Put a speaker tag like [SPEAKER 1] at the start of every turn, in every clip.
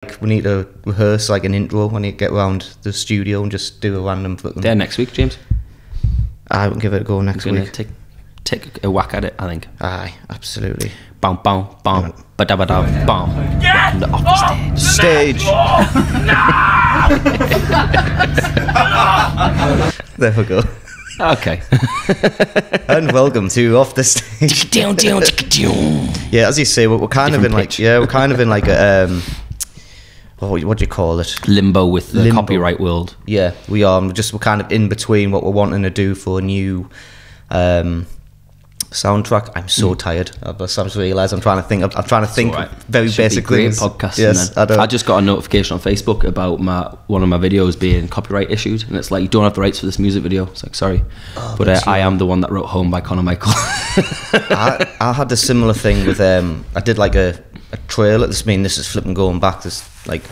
[SPEAKER 1] we need to rehearse like an intro. I need to get around the studio and just do a random.
[SPEAKER 2] There next week, James.
[SPEAKER 1] I will give it a go next week.
[SPEAKER 2] Take a whack at it, I think.
[SPEAKER 1] Aye, absolutely.
[SPEAKER 2] Bam, bam, bam, ba da ba da, bam.
[SPEAKER 3] Get
[SPEAKER 2] Off the
[SPEAKER 1] Stage. There we go.
[SPEAKER 2] Okay.
[SPEAKER 1] And welcome to Off the Stage. Yeah, as you say, we're kind of in like a what do you call it?
[SPEAKER 2] Limbo with the copyright world.
[SPEAKER 1] Yeah, we are. We're kind of in between what we're wanting to do for a new soundtrack. I'm so tired. I just realised I'm trying to think. I'm trying to think very basic things.
[SPEAKER 2] Podcast.
[SPEAKER 1] Yes,
[SPEAKER 2] I just got a notification on Facebook about one of my videos being copyright issued, and it's like, you don't have the rights for this music video. It's like, sorry, but I am the one that wrote "Home" by Conor Michael.
[SPEAKER 1] I had a similar thing with I did like a trailer. This is flipping going back. This like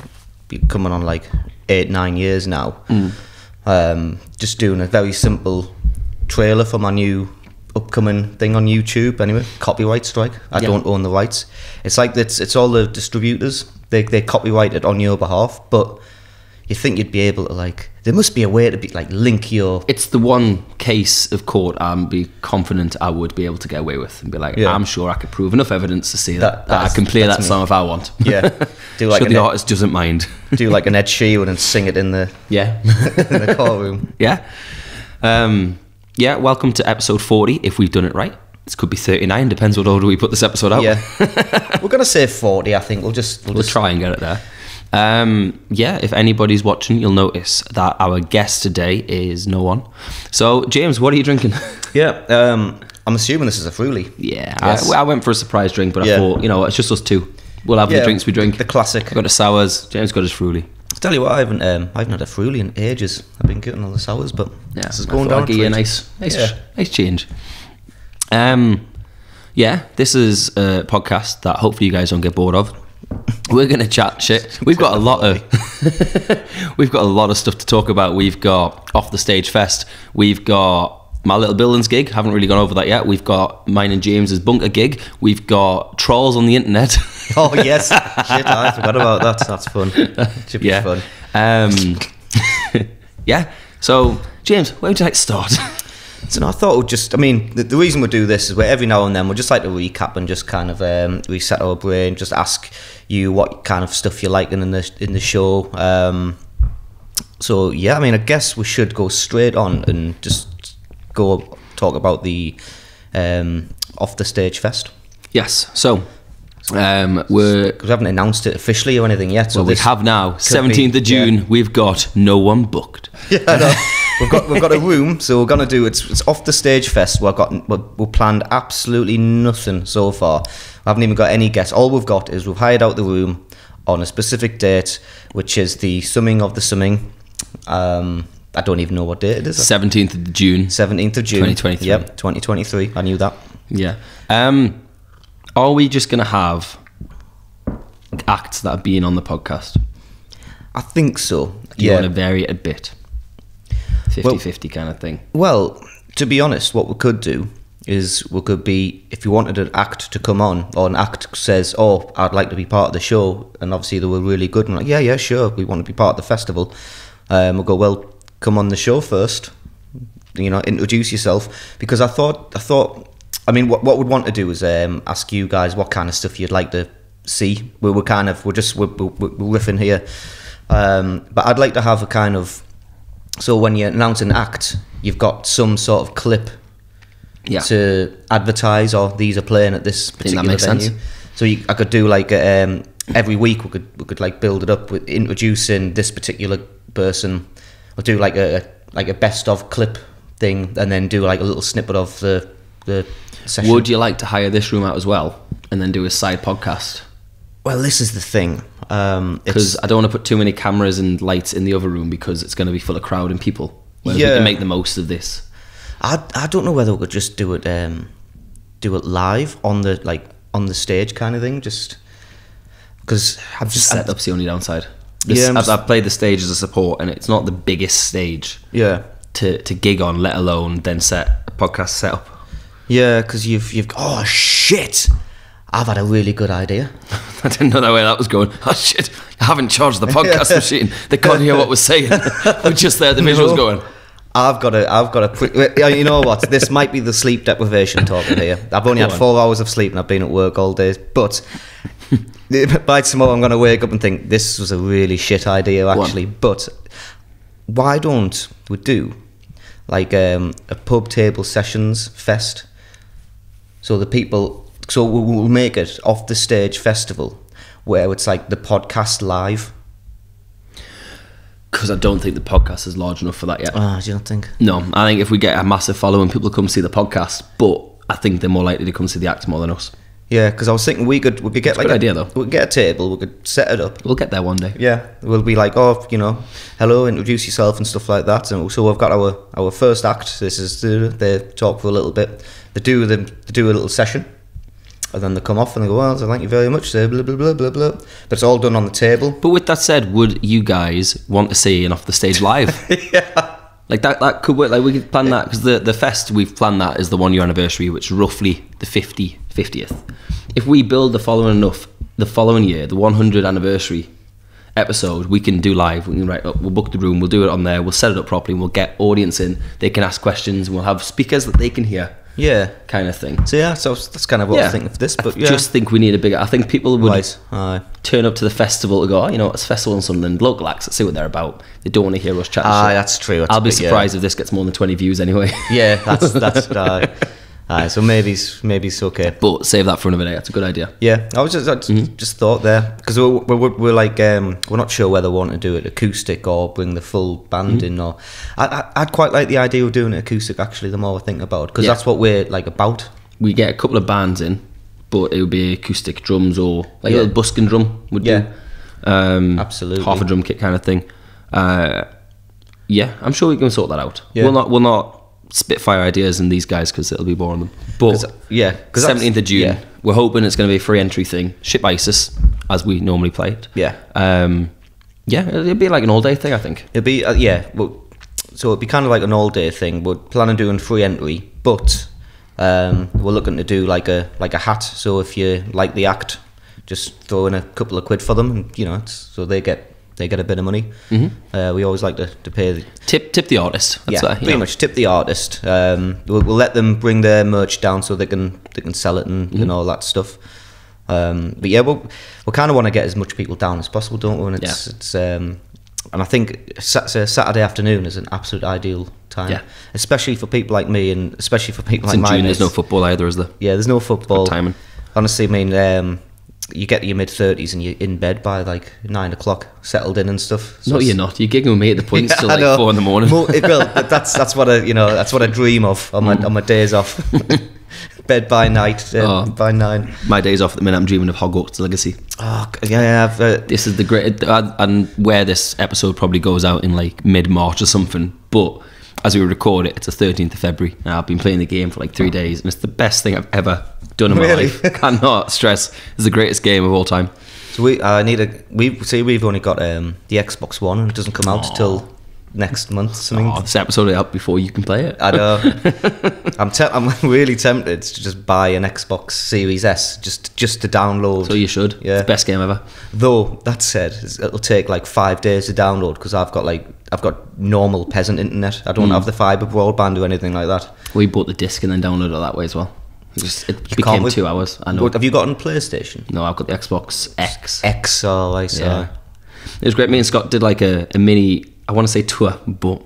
[SPEAKER 1] coming on like 8-9 years now. Just doing a very simple trailer for my new upcoming thing on YouTube. Anyway, copyright strike. I don't own the rights. It's like it's all the distributors. They copyright it on your behalf, but you think you'd be able to like. There must be a way to be like link your.
[SPEAKER 2] It's the one case of court I'm be confident I would be able to get away with and be like, I'm sure I could prove enough evidence to see that I can play that song if I want.
[SPEAKER 1] Yeah, do like
[SPEAKER 2] sure the artist doesn't mind.
[SPEAKER 1] Do like an Ed Sheeran and sing it in the in the courtroom.
[SPEAKER 2] Yeah. Yeah, welcome to episode 40, if we've done it right. This could be 39, depends what order we put this episode out.
[SPEAKER 1] Yeah. We're going to say 40, I think. We'll just
[SPEAKER 2] try and get it there. Yeah, if anybody's watching, you'll notice that our guest today is no one. So, James, what are you drinking?
[SPEAKER 1] Yeah, I'm assuming this is a Fruity.
[SPEAKER 2] Yeah, yes. I went for a surprise drink, but I thought, it's just us two. We'll have the drinks we drink.
[SPEAKER 1] The classic.
[SPEAKER 2] I've got the sours, James got his Fruity.
[SPEAKER 1] I'll tell you what, I haven't had a Fruity in ages. I've been getting all the sours, but this is going down.
[SPEAKER 2] A nice change. Yeah, this is a podcast that hopefully you guys don't get bored of. We're gonna chat shit. We've got a lot of stuff to talk about. We've got Off the Stage Fest. We've got my little buildings gig. Haven't really gone over that yet. We've got mine and James's bunker gig. We've got trolls on the internet.
[SPEAKER 1] Oh yes, shit! I forgot about that. That's fun. Should be fun.
[SPEAKER 2] Yeah. So, James, where would you like to start?
[SPEAKER 1] So I thought we'd just. The reason we do this is where every now and then we'll just like to recap and just kind of reset our brain. Just ask you what kind of stuff you're liking in the show. So yeah, I guess we should go straight on and just go talk about the Off the Stage Fest.
[SPEAKER 2] Yes. So. We
[SPEAKER 1] haven't announced it officially or anything yet. So
[SPEAKER 2] we have now. 17th of June. We've got no one booked.
[SPEAKER 1] Yeah, I know. We've got a room, so we're gonna do it's Off the Stage Fest. We've planned absolutely nothing so far. I haven't even got any guests. All we've got is we've hired out the room on a specific date, which is the summing of the summing. I don't even know what date it is.
[SPEAKER 2] 17th of June.
[SPEAKER 1] 17th of June.
[SPEAKER 2] 2023.
[SPEAKER 1] Yep, 2023. I knew that.
[SPEAKER 2] Yeah. Are we just going to have acts that are being on the podcast?
[SPEAKER 1] I think so.
[SPEAKER 2] Do you want to vary it a bit? 50-50 kind of thing.
[SPEAKER 1] Well, to be honest, what we could do is we could be, if you wanted an act to come on, or an act says, oh, I'd like to be part of the show, and obviously they were really good, and like, yeah, sure, we want to be part of the festival. We'll go, well, come on the show first, introduce yourself, because I thought, what we'd want to do is ask you guys what kind of stuff you'd like to see. We're riffing here, but I'd like to have a kind of, so when you announce an act, you've got some sort of clip to advertise, or these are playing at this particular venue. Sense. So I could do like every week we could like build it up with introducing this particular person, or do like a best of clip thing, and then do like a little snippet of the session.
[SPEAKER 2] Would you like to hire this room out as well and then do a side podcast?
[SPEAKER 1] Well, this is the thing,
[SPEAKER 2] because I don't want to put too many cameras and lights in the other room, because it's going to be full of crowd and people. Whereas we can make the most of this.
[SPEAKER 1] I don't know whether we could just do it live on the stage kind of thing, just because
[SPEAKER 2] I've just setup's the only downside. I've played the stage as a support, and it's not the biggest stage to gig on, let alone then set a podcast setup.
[SPEAKER 1] Yeah, because you've oh shit, I've had a really good idea.
[SPEAKER 2] I didn't know where that was going. Oh shit! I haven't charged the podcast machine. They can't hear what we're saying. We're just there. The visuals going.
[SPEAKER 1] I've got a. You know what? This might be the sleep deprivation talking here. I've only had 4 hours of sleep and I've been at work all day. But by tomorrow, I'm going to wake up and think this was a really shit idea, actually. But why don't we do like a pub table sessions fest? So the people. So we'll make it off the stage festival where it's like the podcast live.
[SPEAKER 2] Because I don't think the podcast is large enough for that yet.
[SPEAKER 1] Ah, do you not think?
[SPEAKER 2] No, I think if we get a massive following, people come see the podcast, but I think they're more likely to come see the act more than us.
[SPEAKER 1] Yeah, because I was thinking we could get
[SPEAKER 2] like a good idea though.
[SPEAKER 1] We could get a table, we could set it up.
[SPEAKER 2] We'll get there one day.
[SPEAKER 1] Yeah, we'll be like, oh, you know, hello, introduce yourself and stuff like that. And so we've got our first act. This is they talk for a little bit. They do a little session. And then they come off and they go, well, so thank you very much, say blah, blah, blah, blah, blah. But it's all done on the table.
[SPEAKER 2] But with that said, would you guys want to see an off the stage live?
[SPEAKER 1] Yeah.
[SPEAKER 2] Like that could work. Like we could plan that, because the fest we've planned that is the 1 year anniversary, which is roughly the 50th. If we build the following enough, the following year, the 100th anniversary episode, we can do live. We can write up, we'll book the room, we'll do it on there, we'll set it up properly, we'll get audience in, they can ask questions, and we'll have speakers that they can hear.
[SPEAKER 1] Yeah,
[SPEAKER 2] kind of thing.
[SPEAKER 1] So yeah, so that's kind of what I was thinking for this. But yeah,
[SPEAKER 2] I just think we need a bigger. I think people would
[SPEAKER 1] Aye.
[SPEAKER 2] turn up to the festival to go, oh, you know, it's a festival in Sunderland, local acts, let's see what they're about. They don't want to hear us chat.
[SPEAKER 1] Aye, that's true.
[SPEAKER 2] I'll be surprised if this gets more than 20 views anyway.
[SPEAKER 1] Yeah, that's aye. So maybe it's okay.
[SPEAKER 2] But save that for another day. That's a good idea.
[SPEAKER 1] Yeah, I just thought there, because we're like we're not sure whether we want to do it acoustic or bring the full band in. Or I'd quite like the idea of doing it acoustic. Actually, the more I think about it, because that's what we're like about.
[SPEAKER 2] We get a couple of bands in, but it would be acoustic drums or like a little busking drum would do.
[SPEAKER 1] Absolutely,
[SPEAKER 2] half a drum kit kind of thing. Yeah, I'm sure we can sort that out.
[SPEAKER 1] Yeah.
[SPEAKER 2] We'll not spitfire ideas in these guys because it'll be boring them. But 17th of June, we're hoping it's going to be a free entry thing. Ship ISIS as we normally play it.
[SPEAKER 1] Yeah.
[SPEAKER 2] It'll be like an all day thing, I think.
[SPEAKER 1] It'll be so it'd be kind of like an all day thing. We're planning on doing free entry, but we're looking to do like a hat. So if you like the act, just throw in a couple of quid for them, and you know, so they get a bit of money. We always like to pay the
[SPEAKER 2] tip the artist. That's
[SPEAKER 1] pretty much tip the artist. We'll let them bring their merch down so they can sell it and all that stuff. But yeah, we kind of want to get as much people down as possible, don't we? And it's and I think Saturday afternoon is an absolute ideal time, especially for people like me, and especially for people like mine.
[SPEAKER 2] There's no football either, is there?
[SPEAKER 1] Yeah, there's no football.
[SPEAKER 2] Good timing.
[SPEAKER 1] Honestly, I mean, you get to your mid-30s and you're in bed by like 9 o'clock, settled in and stuff. So
[SPEAKER 2] no, you're not. You're gigging with me at the points till like 4 in the morning.
[SPEAKER 1] But that's what I dream of on my days off. Bed by night, by 9.
[SPEAKER 2] My days off at the minute, I'm dreaming of Hogwarts Legacy.
[SPEAKER 1] Oh yeah,
[SPEAKER 2] this is the great, and where this episode probably goes out in like mid-March or something. But as we record it, it's the 13th of February. Now I've been playing the game for like 3 days, and it's the best thing I've ever done in my life. Cannot stress. It's the greatest game of all time.
[SPEAKER 1] So we've only got the Xbox One, and it doesn't come out till next month. Something.
[SPEAKER 2] This episode is out before you can play it.
[SPEAKER 1] I know. I'm really tempted to just buy an Xbox Series S just to download.
[SPEAKER 2] So you should.
[SPEAKER 1] Yeah,
[SPEAKER 2] it's the best game ever.
[SPEAKER 1] Though that said, it'll take like 5 days to download because I've got normal peasant internet. I don't have the fibre broadband or anything like that.
[SPEAKER 2] We bought the disc and then downloaded it that way as well. It became 2 hours. I know.
[SPEAKER 1] Have you got on PlayStation?
[SPEAKER 2] No, I've got the Xbox X.
[SPEAKER 1] I see.
[SPEAKER 2] Yeah. It was great. Me and Scott did like a mini, I want to say tour, but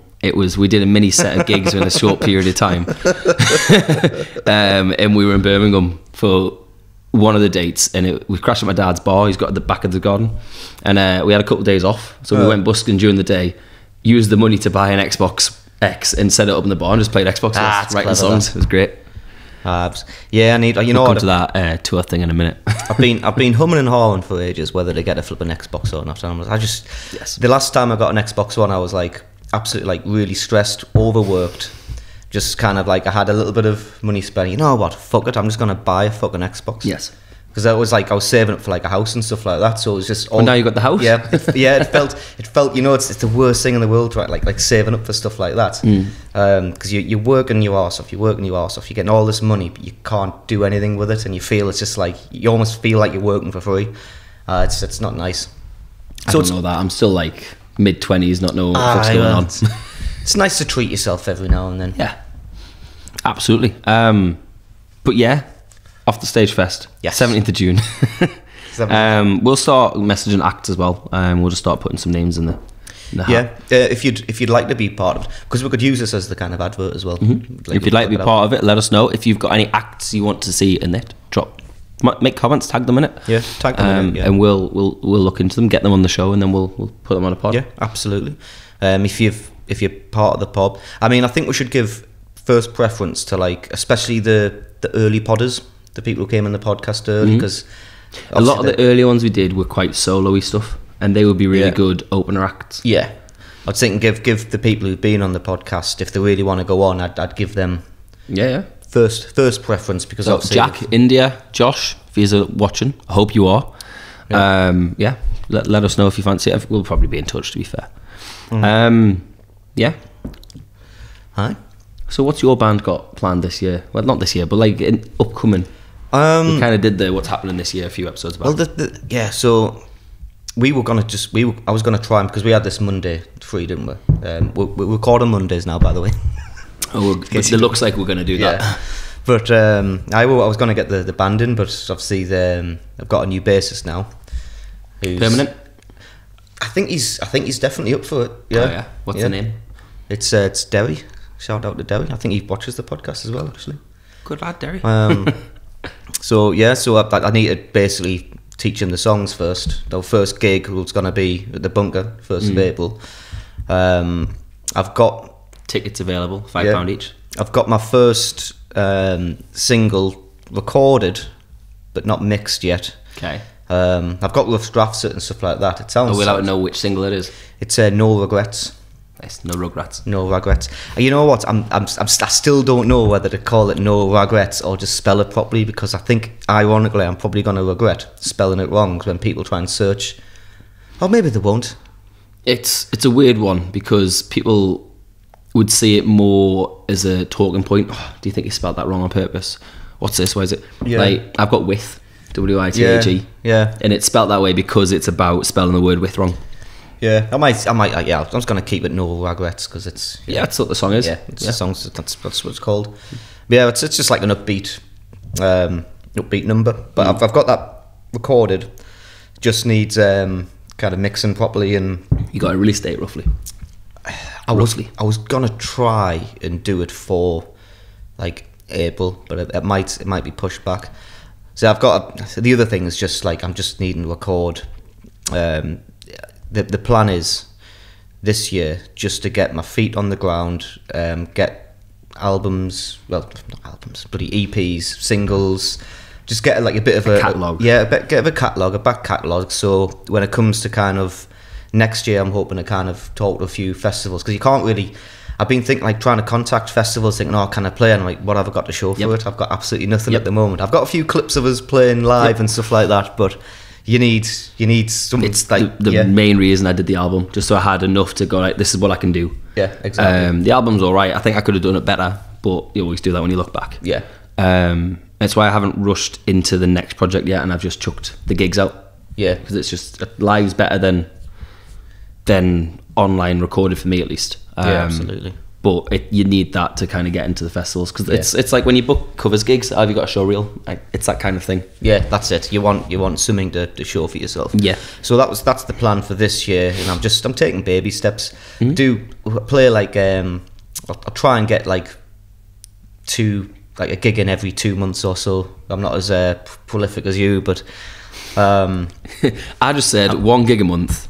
[SPEAKER 2] we did a mini set of gigs in a short period of time. And we were in Birmingham for one of the dates, and we crashed at my dad's bar. He's got at the back of the garden, and we had a couple of days off, so we went busking during the day, used the money to buy an Xbox X and set it up in the bar and just played Xbox, writing songs. It was great.
[SPEAKER 1] Yeah, I need.
[SPEAKER 2] We'll come to that tour thing in a minute.
[SPEAKER 1] I've been humming and hawing for ages whether to get a flipping Xbox or not. The last time I got an Xbox One, I was like absolutely like really stressed, overworked. Just kind of like I had a little bit of money spent. You know what? Fuck it. I'm just gonna buy a fucking Xbox.
[SPEAKER 2] Yes.
[SPEAKER 1] Because I was saving up for like a house and stuff like that, so it was just.
[SPEAKER 2] Now you got the house.
[SPEAKER 1] Yeah, it felt. You know, it's the worst thing in the world, right? Like saving up for stuff like that. Because you're working your arse off, you're getting all this money, but you can't do anything with it, and you feel it's just like you almost feel like you're working for free. It's not nice.
[SPEAKER 2] I don't know that. I'm still like mid-20s, not knowing what's going on.
[SPEAKER 1] It's nice to treat yourself every now and then.
[SPEAKER 2] Yeah, absolutely. But yeah, Off the Stage Fest,
[SPEAKER 1] yes.
[SPEAKER 2] 17th of June. We'll start messaging acts as well. We'll just start putting some names in the hat.
[SPEAKER 1] If you'd like to be part of it, because we could use this as the kind of advert as well.
[SPEAKER 2] Mm-hmm. If you'd like to be part of it, let us know. If you've got any acts you want to see in it, make comments, tag them in it.
[SPEAKER 1] Yeah, tag them in it. Yeah.
[SPEAKER 2] And we'll look into them, get them on the show, and then we'll put them on a pod.
[SPEAKER 1] Yeah, absolutely. If you're part of the pod, I mean, I think we should give first preference to, like, especially the early podders, the people who came in the podcast early, because
[SPEAKER 2] a lot of the early ones we did were quite solo-y stuff, and they would be really good opener acts.
[SPEAKER 1] Yeah, I'd think give the people who've been on the podcast, if they really want to go on, I'd give them first preference, because
[SPEAKER 2] so
[SPEAKER 1] obviously
[SPEAKER 2] Jack, India, Josh, if you're watching, I hope you are. Let us know if you fancy it. We'll probably be in touch, to be fair.
[SPEAKER 1] Hi.
[SPEAKER 2] So what's your band got planned this year? Well, not this year, but like upcoming. We kind of did the what's happening this year a few episodes back.
[SPEAKER 1] Well, so we were gonna I was gonna try them, because we had this Monday free, didn't we? We record on Mondays now, by the way.
[SPEAKER 2] It looks like we're gonna do that.
[SPEAKER 1] But I was gonna get the band in, but obviously I've got a new bassist now. Who's
[SPEAKER 2] permanent.
[SPEAKER 1] I think he's definitely up for it. Yeah.
[SPEAKER 2] Oh, yeah. What's the name?
[SPEAKER 1] It's Derry. Shout out to Derry. I think he watches the podcast as well, actually.
[SPEAKER 2] Good lad, Derry.
[SPEAKER 1] So I need to basically teach him the songs first. The first gig was going to be at the Bunker, 1st of April. I've got
[SPEAKER 2] tickets available, £5 each.
[SPEAKER 1] I've got my first single recorded, but not mixed yet.
[SPEAKER 2] Okay.
[SPEAKER 1] I've got rough drafts and stuff like that. It sounds.
[SPEAKER 2] We'll have to know which single it is.
[SPEAKER 1] It's No Regrets.
[SPEAKER 2] Nice. No regrets.
[SPEAKER 1] No regrets. And you know what? I still don't know whether to call it No Regrets or just spell it properly, because I think, ironically, I'm probably going to regret spelling it wrong when people try and search. Or maybe they won't.
[SPEAKER 2] It's a weird one, because people would see it more as a talking point. Oh, do you think you spelled that wrong on purpose? What's this? Why is it?
[SPEAKER 1] Yeah.
[SPEAKER 2] Like, I've got with, W-I-T-H-E.
[SPEAKER 1] Yeah.
[SPEAKER 2] And it's spelt that way because it's about spelling the word with wrong.
[SPEAKER 1] Yeah, I might. Yeah, I'm just going to keep it No Regrets, because it's.
[SPEAKER 2] Yeah, that's what the song is.
[SPEAKER 1] Yeah, the song. That's what it's called. But yeah, it's just like an upbeat number. But I've got that recorded. Just needs kind of mixing properly, and.
[SPEAKER 2] You got a release date roughly?
[SPEAKER 1] I was gonna try and do it for like April, but it might be pushed back. So I've got the other thing is just like I'm just needing to record. The plan is this year just to get my feet on the ground, get albums, well, not albums, bloody EPs, singles, just get like a bit of a
[SPEAKER 2] catalogue.
[SPEAKER 1] Get a catalogue, a back catalogue. So when it comes to kind of next year, I'm hoping to kind of talk to a few festivals, because you can't really. I've been thinking, like, trying to contact festivals, thinking, oh, can I play? And I'm like, what have I got to show for it? I've got absolutely nothing at the moment. I've got a few clips of us playing live and stuff like that, but you need something.
[SPEAKER 2] It's like the main reason I did the album, just so I had enough to go like, this is what I can do.
[SPEAKER 1] Yeah, exactly.
[SPEAKER 2] The album's all right. I think I could have done it better, but you always do that when you look back.
[SPEAKER 1] Yeah.
[SPEAKER 2] That's why I haven't rushed into the next project yet, and I've just chucked the gigs out.
[SPEAKER 1] Yeah,
[SPEAKER 2] because it's just live's better than online recorded for me, at least.
[SPEAKER 1] Yeah, absolutely.
[SPEAKER 2] But you need that to kind of get into the festivals, because it's like when you book covers gigs, have you got a show reel? It's that kind of thing.
[SPEAKER 1] Yeah, that's it. You want something to show for yourself.
[SPEAKER 2] Yeah.
[SPEAKER 1] So that's the plan for this year, and I'm taking baby steps. Do play like I'll try and get like a gig in every 2 months or so. I'm not as prolific as you, but
[SPEAKER 2] I just said 1 gig a month,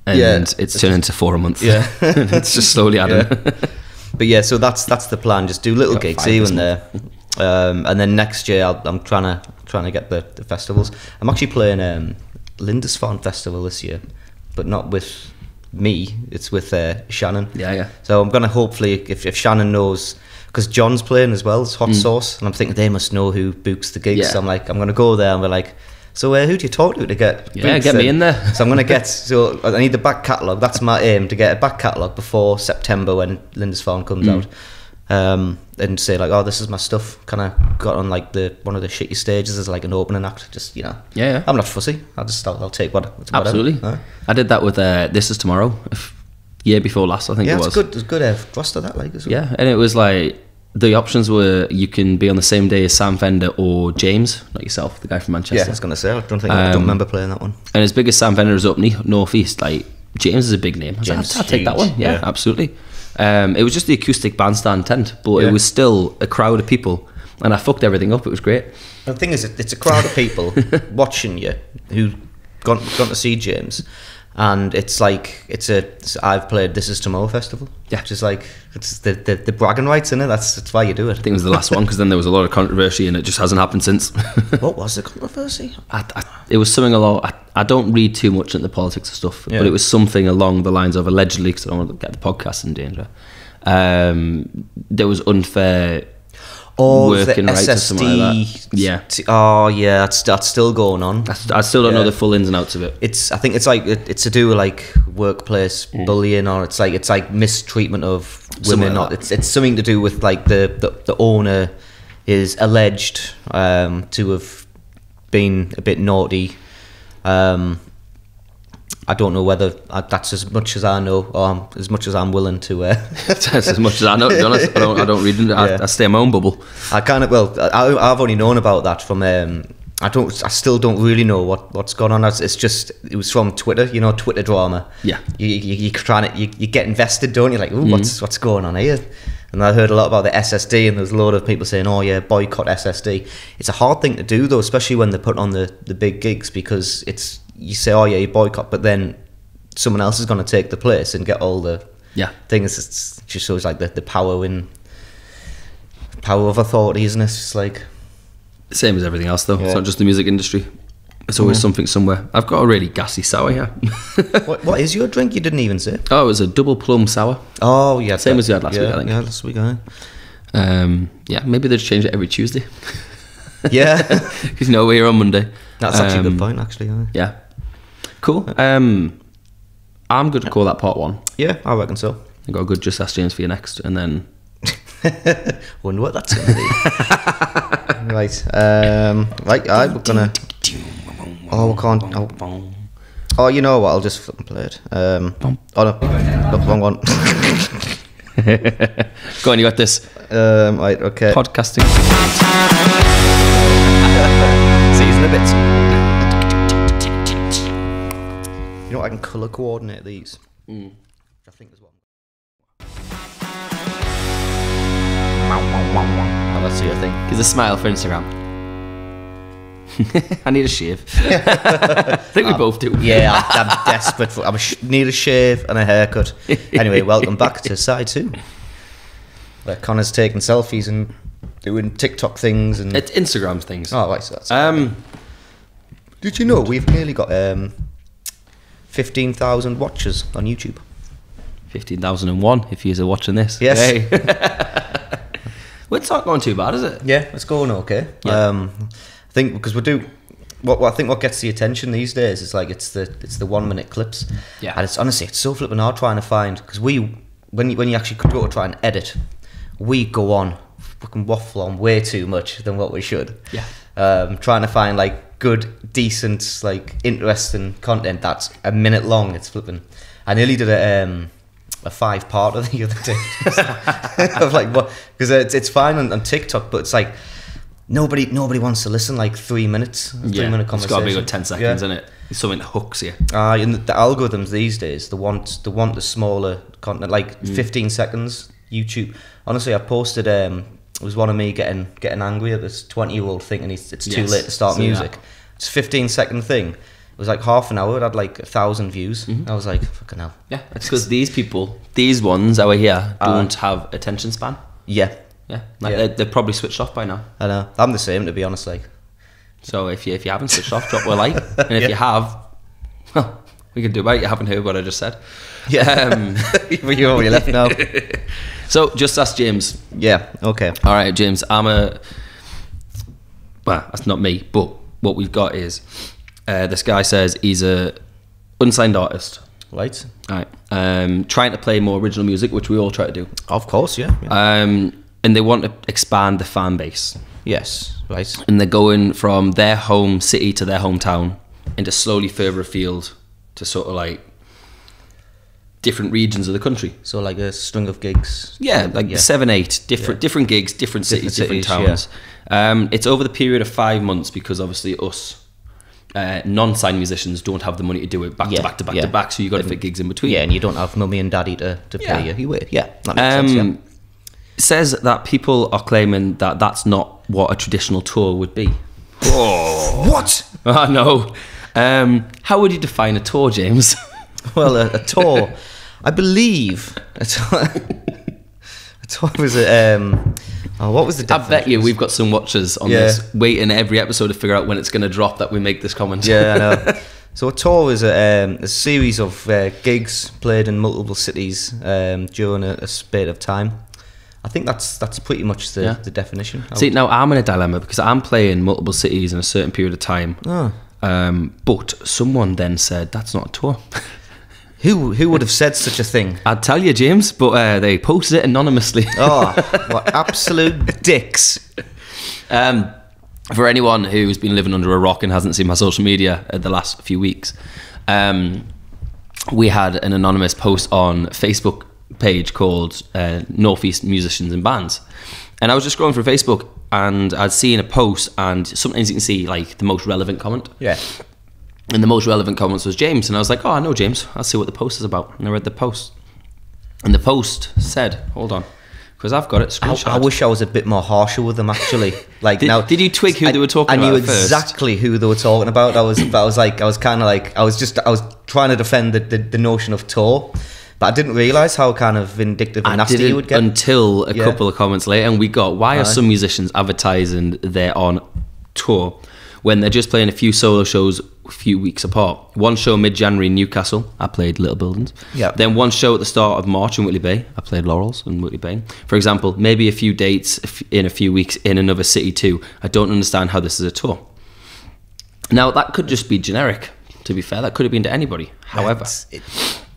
[SPEAKER 2] and it's turned into 4 a month.
[SPEAKER 1] Yeah,
[SPEAKER 2] it's just slowly adding.
[SPEAKER 1] Yeah. But yeah, so that's the plan. Just do little gigs here and there, and then next year I'm trying to get the festivals. I'm actually playing Lindisfarne Festival this year, but not with me. It's with Shannon.
[SPEAKER 2] Yeah.
[SPEAKER 1] So I'm gonna hopefully, if Shannon knows, because John's playing as well, it's Hot Sauce, and I'm thinking they must know who books the gigs.
[SPEAKER 2] Yeah.
[SPEAKER 1] So I'm like, I'm gonna go there and we're like, so who do you talk to get boots?
[SPEAKER 2] Get me in there.
[SPEAKER 1] So I'm gonna I need the back catalogue. That's my aim, to get a back catalogue before September when Lindisfarne comes out. and say like, oh, this is my stuff. Kind of got on like one of the shitty stages as like an opening act. Just
[SPEAKER 2] Yeah.
[SPEAKER 1] I'm not fussy. I'll take whatever.
[SPEAKER 2] Absolutely. I did that with This Is Tomorrow, year before last, I think it was.
[SPEAKER 1] Yeah, it's good roster that like as well.
[SPEAKER 2] Yeah, and it was like the options were you can be on the same day as Sam Fender or James, not yourself, the guy from Manchester.
[SPEAKER 1] Yeah, I was gonna say I don't remember playing that one.
[SPEAKER 2] And as big as Sam Fender is up northeast, like James is a big name. I'll take that one. Yeah, absolutely. It was just the acoustic bandstand tent, but it was still a crowd of people, and I fucked everything up. It was great.
[SPEAKER 1] The thing is, it's a crowd of people watching you who gone to see James, and it's like I've played This Is Tomorrow Festival. Yeah, which is like it's the bragging rights in it. That's why you do it.
[SPEAKER 2] I think it was the last one because then there was a lot of controversy, and it just hasn't happened since.
[SPEAKER 1] What was the controversy?
[SPEAKER 2] It was something along. I don't read too much into politics and stuff, but it was something along the lines of allegedly, because I don't want to get the podcast in danger. There was unfair working rights or something like that. Yeah.
[SPEAKER 1] Oh yeah, that's still going on.
[SPEAKER 2] I still don't know the full ins and outs of it.
[SPEAKER 1] I think it's like it's to do with like workplace bullying, or it's like mistreatment of women. Or it's something to do with like the owner is alleged to have been a bit naughty. I don't know whether that's as much as I know, or as much as I'm willing to.
[SPEAKER 2] That's as much as I know. To be honest, I don't read into it. I stay in my own bubble.
[SPEAKER 1] I've only known about that from. I still don't really know what's gone on. It was from Twitter, Twitter drama.
[SPEAKER 2] Yeah,
[SPEAKER 1] you get invested, don't you? Like, ooh, what's going on here? And I heard a lot about the SSD, and there's a lot of people saying, oh yeah, boycott SSD. It's a hard thing to do though, especially when they put on the big gigs, because you say, oh yeah, you boycott, but then someone else is going to take the place and get all the things. It just shows like the power of authority, isn't it? It's just like
[SPEAKER 2] same as everything else though. It's not just the music industry. It's always something somewhere. I've got a really gassy sour here.
[SPEAKER 1] What is your drink? You didn't even say.
[SPEAKER 2] Oh, it was a double plum sour.
[SPEAKER 1] Oh yeah,
[SPEAKER 2] same as you had last week, I think.
[SPEAKER 1] Yeah, last week.
[SPEAKER 2] Maybe they just change it every Tuesday.
[SPEAKER 1] Yeah,
[SPEAKER 2] because we're here on Monday.
[SPEAKER 1] That's actually a good point, actually.
[SPEAKER 2] Yeah. Cool. I'm good to call that part one.
[SPEAKER 1] Yeah, I reckon so.
[SPEAKER 2] I got a good Just Ask James for you next, and then
[SPEAKER 1] wonder what that's gonna be. Right. We're gonna. Oh, we can't. Oh, you know what? I'll just fucking play it. Oh no, wrong one.
[SPEAKER 2] Go on, you got this.
[SPEAKER 1] Right. Okay.
[SPEAKER 2] Podcasting.
[SPEAKER 1] Season a bit. You know what, I can colour coordinate these. I think as well. Oh, let's see, I think.
[SPEAKER 2] Give a smile for Instagram. I need a shave. I think we both do.
[SPEAKER 1] Yeah, I'm desperate for. I need a shave and a haircut. Anyway, welcome back to side 2, where Connor's taking selfies and doing TikTok things and
[SPEAKER 2] it's Instagram things.
[SPEAKER 1] Oh, right. So that's did you know we've nearly got 15,000 watchers on YouTube?
[SPEAKER 2] 15,001 if you're watching this.
[SPEAKER 1] Yes.
[SPEAKER 2] Hey. Well, it's not going too bad, is it?
[SPEAKER 1] Yeah, it's going okay. Yeah. I think because what gets the attention these days is like it's the 1 minute clips.
[SPEAKER 2] Yeah.
[SPEAKER 1] And it's so flipping hard trying to find, because when you actually go to try and edit, we go on fucking waffle on way too much than what we should.
[SPEAKER 2] Yeah.
[SPEAKER 1] Trying to find like good, decent, like interesting content that's a minute long. It's flipping. I nearly did a 5-parter the other day. Of like what, because it's fine on TikTok, but it's like nobody wants to listen like 3 minutes. 3-minute conversation.
[SPEAKER 2] It's got to be good 10 seconds, isn't it? It's something that hooks you.
[SPEAKER 1] And the algorithms these days, they want the smaller content, like 15 seconds. YouTube. Honestly, I posted. It was one of me getting angry at this 20-year-old thinking it's too late to start music. It's a 15-second thing. It was like half an hour. It had like 1,000 views. I was like, fucking hell.
[SPEAKER 2] Yeah, it's because these ones over here don't have attention span.
[SPEAKER 1] Yeah.
[SPEAKER 2] Yeah, they're probably switched off by now.
[SPEAKER 1] I know. I'm the same, to be honest. Like,
[SPEAKER 2] so if you haven't switched off, drop a like, and if you have, well, we can do about it. You haven't heard what I just said.
[SPEAKER 1] Yeah, you're already left now.
[SPEAKER 2] So just ask James.
[SPEAKER 1] Yeah. Okay.
[SPEAKER 2] All right, James. Well, that's not me, but what we've got is this guy says he's a unsigned artist.
[SPEAKER 1] right?
[SPEAKER 2] Right. Trying to play more original music, which we all try to do.
[SPEAKER 1] Of course, yeah.
[SPEAKER 2] And they want to expand the fan base.
[SPEAKER 1] Yes, right.
[SPEAKER 2] And they're going from their home city to their hometown and to slowly further afield to sort of like different regions of the country.
[SPEAKER 1] So like a string of gigs.
[SPEAKER 2] Yeah, like 7, 8 different gigs, different cities, different towns.
[SPEAKER 1] Yeah.
[SPEAKER 2] It's over the period of 5 months because obviously us non-signed musicians don't have the money to do it back to back to back to back, so you've got to fit gigs in between.
[SPEAKER 1] Yeah, and you don't have mummy and daddy to pay you. Yeah, that makes sense.
[SPEAKER 2] It says that people are claiming that that's not what a traditional tour would be.
[SPEAKER 1] Oh. What?
[SPEAKER 2] I know. How would you define a tour, James?
[SPEAKER 1] Well, a tour, I believe, a tour was what was the definition?
[SPEAKER 2] I bet you we've got some watchers on this waiting every episode to figure out when it's going to drop that we make this comment.
[SPEAKER 1] Yeah, I know. So a tour is a series of gigs played in multiple cities during a spate of time. I think that's pretty much the definition.
[SPEAKER 2] See, now I'm in a dilemma because I'm playing multiple cities in a certain period of time.
[SPEAKER 1] Oh.
[SPEAKER 2] But someone then said, that's not a tour.
[SPEAKER 1] Who would have said such a thing?
[SPEAKER 2] I'd tell you, James, but they posted it anonymously.
[SPEAKER 1] Oh, what absolute dicks.
[SPEAKER 2] For anyone who's been living under a rock and hasn't seen my social media the last few weeks, we had an anonymous post on Facebook page called Northeast Musicians and Bands, and I was just scrolling through Facebook and I'd seen a post, and sometimes you can see like the most relevant comment, and the most relevant comments was James, and I was like, oh, I know James, I'll see what the post is about. And I read the post, and the post said, hold on, because I've got it screenshot.
[SPEAKER 1] I wish I was a bit more harsher with them, actually. Like,
[SPEAKER 2] did you twig who they were talking about?
[SPEAKER 1] I knew
[SPEAKER 2] first?
[SPEAKER 1] exactly who they were talking about. I was trying to defend the notion of tour, but I didn't realise how kind of vindictive and nasty you would get.
[SPEAKER 2] Until a couple of comments later, and we got, why are some musicians advertising they're on tour when they're just playing a few solo shows a few weeks apart? One show mid-January in Newcastle, I played Little Buildings. Yeah. Then one show at the start of March in Whitley Bay, I played Laurels in Whitley Bay. For example, maybe a few dates in a few weeks in another city too. I don't understand how this is a tour. Now, that could just be generic, to be fair. That could have been to anybody. However,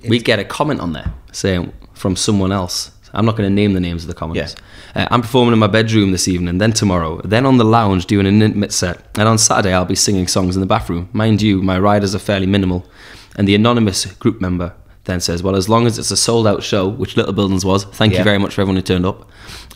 [SPEAKER 2] we get a comment on there saying from someone else. I'm not going to name the names of the comments. I'm performing in my bedroom this evening, then tomorrow, then on the lounge doing an intimate set, and on Saturday I'll be singing songs in the bathroom. Mind you, my riders are fairly minimal. And the anonymous group member then says, well, as long as it's a sold out show, which Little Buildings was, thank you very much for everyone who turned up.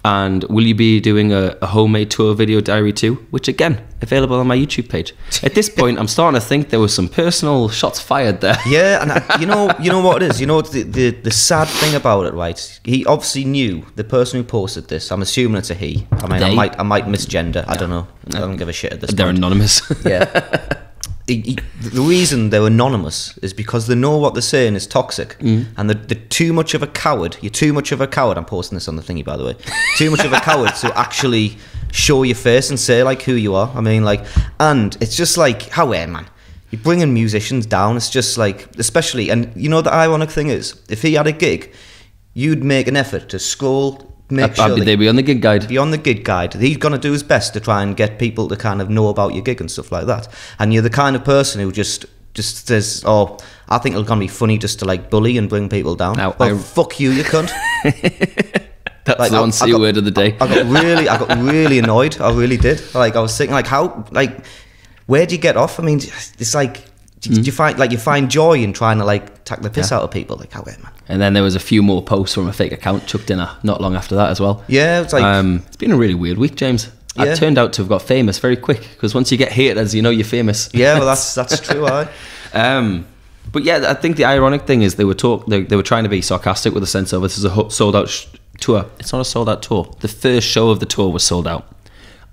[SPEAKER 2] And will you be doing a homemade tour video diary too? Which again, available on my YouTube page. At this point, I'm starting to think there was some personal shots fired there.
[SPEAKER 1] Yeah, and you know what it is. You know the sad thing about it, right? He obviously knew the person who posted this. I'm assuming it's a he. I mean, I might misgender. I don't know. I don't give a shit at this point.
[SPEAKER 2] They're anonymous.
[SPEAKER 1] Yeah. The reason they're anonymous is because they know what they're saying is toxic, and they're too much of a coward. You're too much of a coward. I'm posting this on the thingy, by the way. Too much of a coward to actually show your face and say like who you are. I mean, like, and it's just like, how man, you're bringing musicians down. It's just like, especially, and you know the ironic thing is, if he had a gig, you'd make an effort to scroll. Make sure
[SPEAKER 2] they'd be on the gig guide.
[SPEAKER 1] Be on the gig guide. He's going to do his best to try and get people to kind of know about your gig and stuff like that. And you're the kind of person who just says, oh, I think it's going to be funny just to like bully and bring people down.
[SPEAKER 2] Now,
[SPEAKER 1] fuck you cunt.
[SPEAKER 2] That's like, the one C word of the day.
[SPEAKER 1] I got really annoyed. I really did. Like, I was thinking, like, how, like, where do you get off? I mean, it's like, do you find joy in trying to like tack the piss out of people? Like, how man.
[SPEAKER 2] And then there was a few more posts from a fake account chucked in not long after that as well.
[SPEAKER 1] Yeah, it's like
[SPEAKER 2] it's been a really weird week, James. I turned out to have got famous very quick because once you get hated, as you know, you're famous.
[SPEAKER 1] Yeah, well, that's true.
[SPEAKER 2] But yeah, I think the ironic thing is they were trying to be sarcastic with the sense of this is a sold out tour. It's not a sold out tour. The first show of the tour was sold out.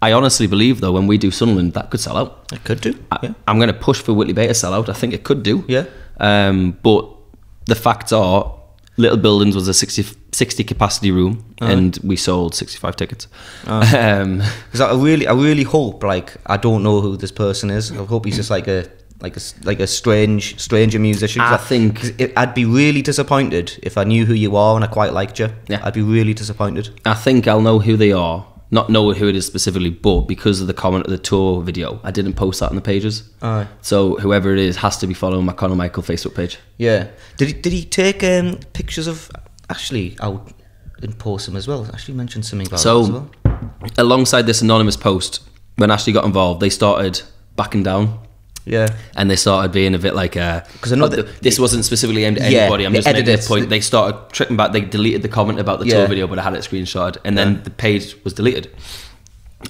[SPEAKER 2] I honestly believe though, when we do Sunderland, that could sell out.
[SPEAKER 1] It could do.
[SPEAKER 2] I'm going to push for Whitley Bay to sell out. I think it could do.
[SPEAKER 1] Yeah.
[SPEAKER 2] But the facts are, Little Buildings was a 60 capacity room, and we sold 65 tickets.
[SPEAKER 1] Because I really hope, like, I don't know who this person is. I hope he's just like a stranger musician.
[SPEAKER 2] I think
[SPEAKER 1] I'd be really disappointed if I knew who you are and I quite liked you.
[SPEAKER 2] Yeah.
[SPEAKER 1] I'd be really disappointed.
[SPEAKER 2] I think I'll know who they are not know who it is specifically, but because of the comment of the tour video, I didn't post that on the pages.
[SPEAKER 1] Aye.
[SPEAKER 2] So whoever it is has to be following my Conor Michael Facebook page.
[SPEAKER 1] Yeah. Did he take pictures of Ashley out and post them as well? Ashley mentioned something about that as well.
[SPEAKER 2] Alongside this anonymous post, when Ashley got involved, they started backing down.
[SPEAKER 1] Yeah.
[SPEAKER 2] And they started being a bit like, because
[SPEAKER 1] I know
[SPEAKER 2] this wasn't specifically aimed at anybody. I'm just making a point. They started tripping back. They deleted the comment about the tour video, but I had it screenshotted, and then the page was deleted.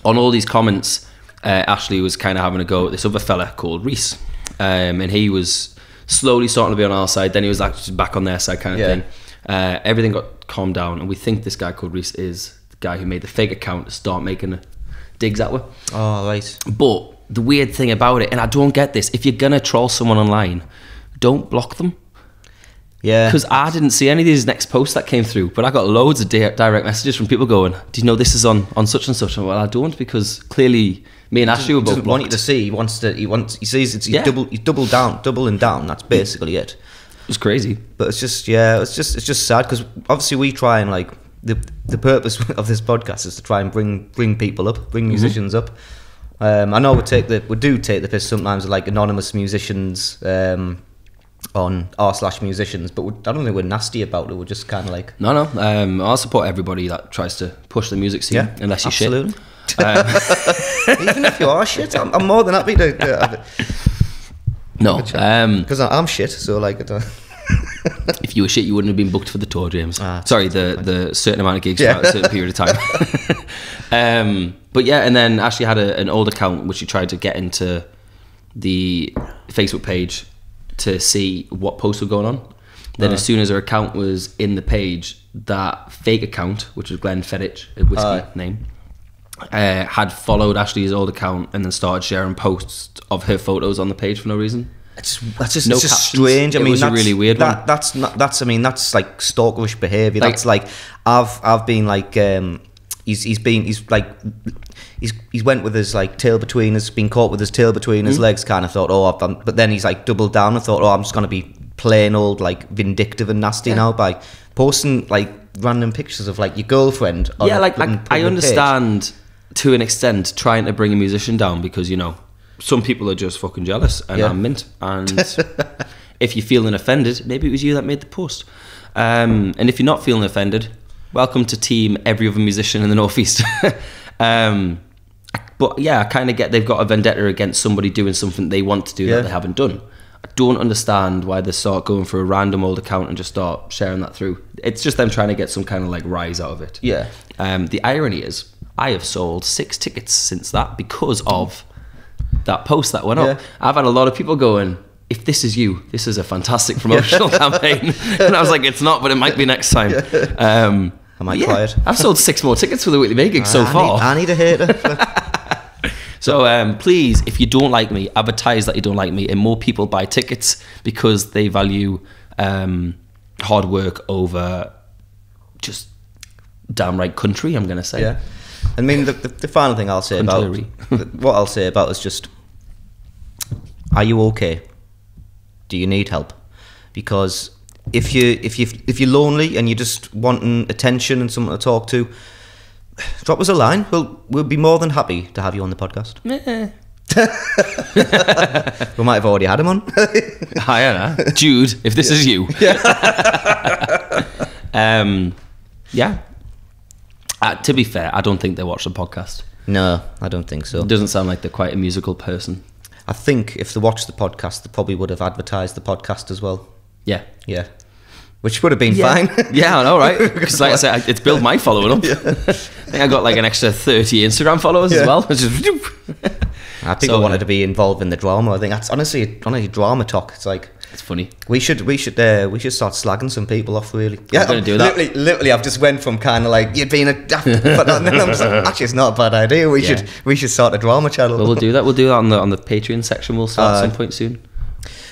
[SPEAKER 2] On all these comments, Ashley was kind of having a go at this other fella called Reese, and he was slowly starting to be on our side. Then he was actually back on their side, kind of thing. Everything got calmed down, and we think this guy called Reese is the guy who made the fake account to start making digs at her.
[SPEAKER 1] Oh, right.
[SPEAKER 2] But the weird thing about it, and I don't get this, if you're gonna troll someone online, don't block them.
[SPEAKER 1] Yeah.
[SPEAKER 2] Because I didn't see any of these next posts that came through, but I got loads of direct messages from people going, "Do you know this is on such and such?" And well, I don't, because clearly me and Ashley were both blocked.
[SPEAKER 1] Want you to see. He sees it's he's doubling down. That's basically it.
[SPEAKER 2] It was crazy,
[SPEAKER 1] but it's just it's just sad, because obviously we try and like the purpose of this podcast is to try and bring people up, bring musicians up. I know we do take the piss sometimes with like anonymous musicians on r/musicians, but I don't think we're nasty about it. We're just kind of like
[SPEAKER 2] no. I'll support everybody that tries to push the music scene, unless you're
[SPEAKER 1] absolutely. Shit. Even if you are shit, I'm more than happy to have it.
[SPEAKER 2] No,
[SPEAKER 1] because I'm shit. So like,
[SPEAKER 2] if you were shit, you wouldn't have been booked for the tour, James. Sorry, the certain amount of gigs throughout a certain period of time. But yeah, and then Ashley had an old account which she tried to get into the Facebook page to see what posts were going on. Then as soon as her account was in the page, that fake account, which was Glenn Feddich, a whiskey name, had followed Ashley's old account and then started sharing posts of her photos on the page for no reason.
[SPEAKER 1] It's just strange. I mean,
[SPEAKER 2] it was a really weird one.
[SPEAKER 1] That's like stalkerish behaviour. Like, that's like I've been like he's went with his like tail between his, been caught with his tail between his legs, kind of thought, but then he's like doubled down and thought, I'm just gonna be plain old like vindictive and nasty now by posting like random pictures of like your girlfriend.
[SPEAKER 2] I understand to an extent trying to bring a musician down, because you know some people are just fucking jealous, and I'm mint. And if you're feeling offended, maybe it was you that made the post. And if you're not feeling offended, welcome to team every other musician in the Northeast. But yeah, I kind of get they've got a vendetta against somebody doing something they want to do that they haven't done. I don't understand why they start going for a random old account and just start sharing that through. It's just them trying to get some kind of like rise out of it. Yeah. The irony is, I have sold 6 tickets since that because of that post that went up. I've had a lot of people going, if this is you, this is a fantastic promotional campaign. And I was like, it's not, but it might be next time.
[SPEAKER 1] I might try it.
[SPEAKER 2] I've sold 6 more tickets for the Weekly Bay gig so far.
[SPEAKER 1] I need a hater.
[SPEAKER 2] So please, if you don't like me, advertise that you don't like me, and more people buy tickets because they value hard work over just downright country, I'm going to say.
[SPEAKER 1] Yeah. I mean, the final thing I'll say what I'll say about is just, are you okay? Do you need help? Because if you're lonely and you're just wanting attention and someone to talk to, drop us a line. We'll be more than happy to have you on the podcast. We might have already had him on.
[SPEAKER 2] I don't know. Jude, if this is you. To be fair, I don't think they watch the podcast.
[SPEAKER 1] No, I don't think so.
[SPEAKER 2] It doesn't sound like they're quite a musical person.
[SPEAKER 1] I think if they watched the podcast, they probably would have advertised the podcast as well. Yeah. Which would have been fine.
[SPEAKER 2] Yeah, I know, right? Because like I said, it's built my following up. I think I got like an extra 30 Instagram followers as well.
[SPEAKER 1] People wanted to be involved in the drama. I think that's honestly drama talk. It's like,
[SPEAKER 2] it's funny.
[SPEAKER 1] We should start slagging some people off. Really,
[SPEAKER 2] I'm gonna do that.
[SPEAKER 1] Literally, I've just went from kind of like you'd been a daft, but then I'm just like, actually, it's not a bad idea. We should start a drama channel.
[SPEAKER 2] We'll do that. We'll do that on the Patreon section. We'll start at some point soon.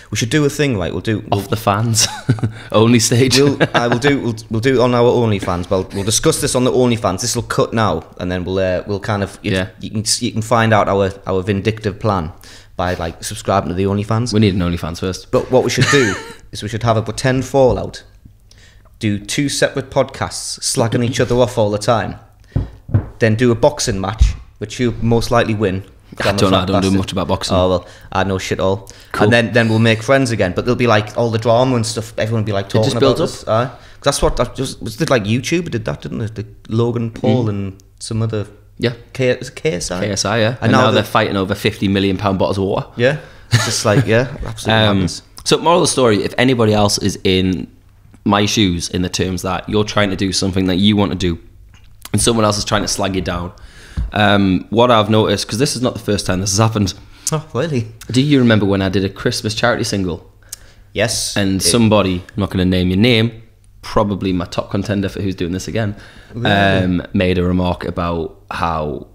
[SPEAKER 1] We should do a thing, right? We'll do
[SPEAKER 2] off the fans only stage.
[SPEAKER 1] We'll do it on our OnlyFans. Well, we'll discuss this on the OnlyFans. This will cut now, and then we'll kind of you can find out our vindictive plan by like subscribing to the OnlyFans.
[SPEAKER 2] We need an OnlyFans first.
[SPEAKER 1] But what we should do is we should have a pretend fallout. Do 2 separate podcasts slagging each other off all the time. then do a boxing match, which you'll most likely win.
[SPEAKER 2] I don't do much about boxing.
[SPEAKER 1] Oh, well, I know shit all.
[SPEAKER 2] Cool.
[SPEAKER 1] And then we'll make friends again. But there'll be like all the drama and stuff. Everyone will be like talking
[SPEAKER 2] just
[SPEAKER 1] about
[SPEAKER 2] builds
[SPEAKER 1] this. That's what I just was. Did like YouTube did that, didn't it? The Logan Paul and some other.
[SPEAKER 2] Yeah.
[SPEAKER 1] Is it KSI?
[SPEAKER 2] KSI, yeah. And now they're fighting over £50 million bottles of water.
[SPEAKER 1] Yeah. It's just like, yeah, absolutely happens.
[SPEAKER 2] So moral of the story, if anybody else is in my shoes in the terms that you're trying to do something that you want to do and someone else is trying to slag you down, what I've noticed, because this is not the first time this has happened.
[SPEAKER 1] Oh, really?
[SPEAKER 2] Do you remember when I did a Christmas charity single?
[SPEAKER 1] Yes.
[SPEAKER 2] And somebody, I'm not going to name your name, probably my top contender for who's doing this again, really? Made a remark about how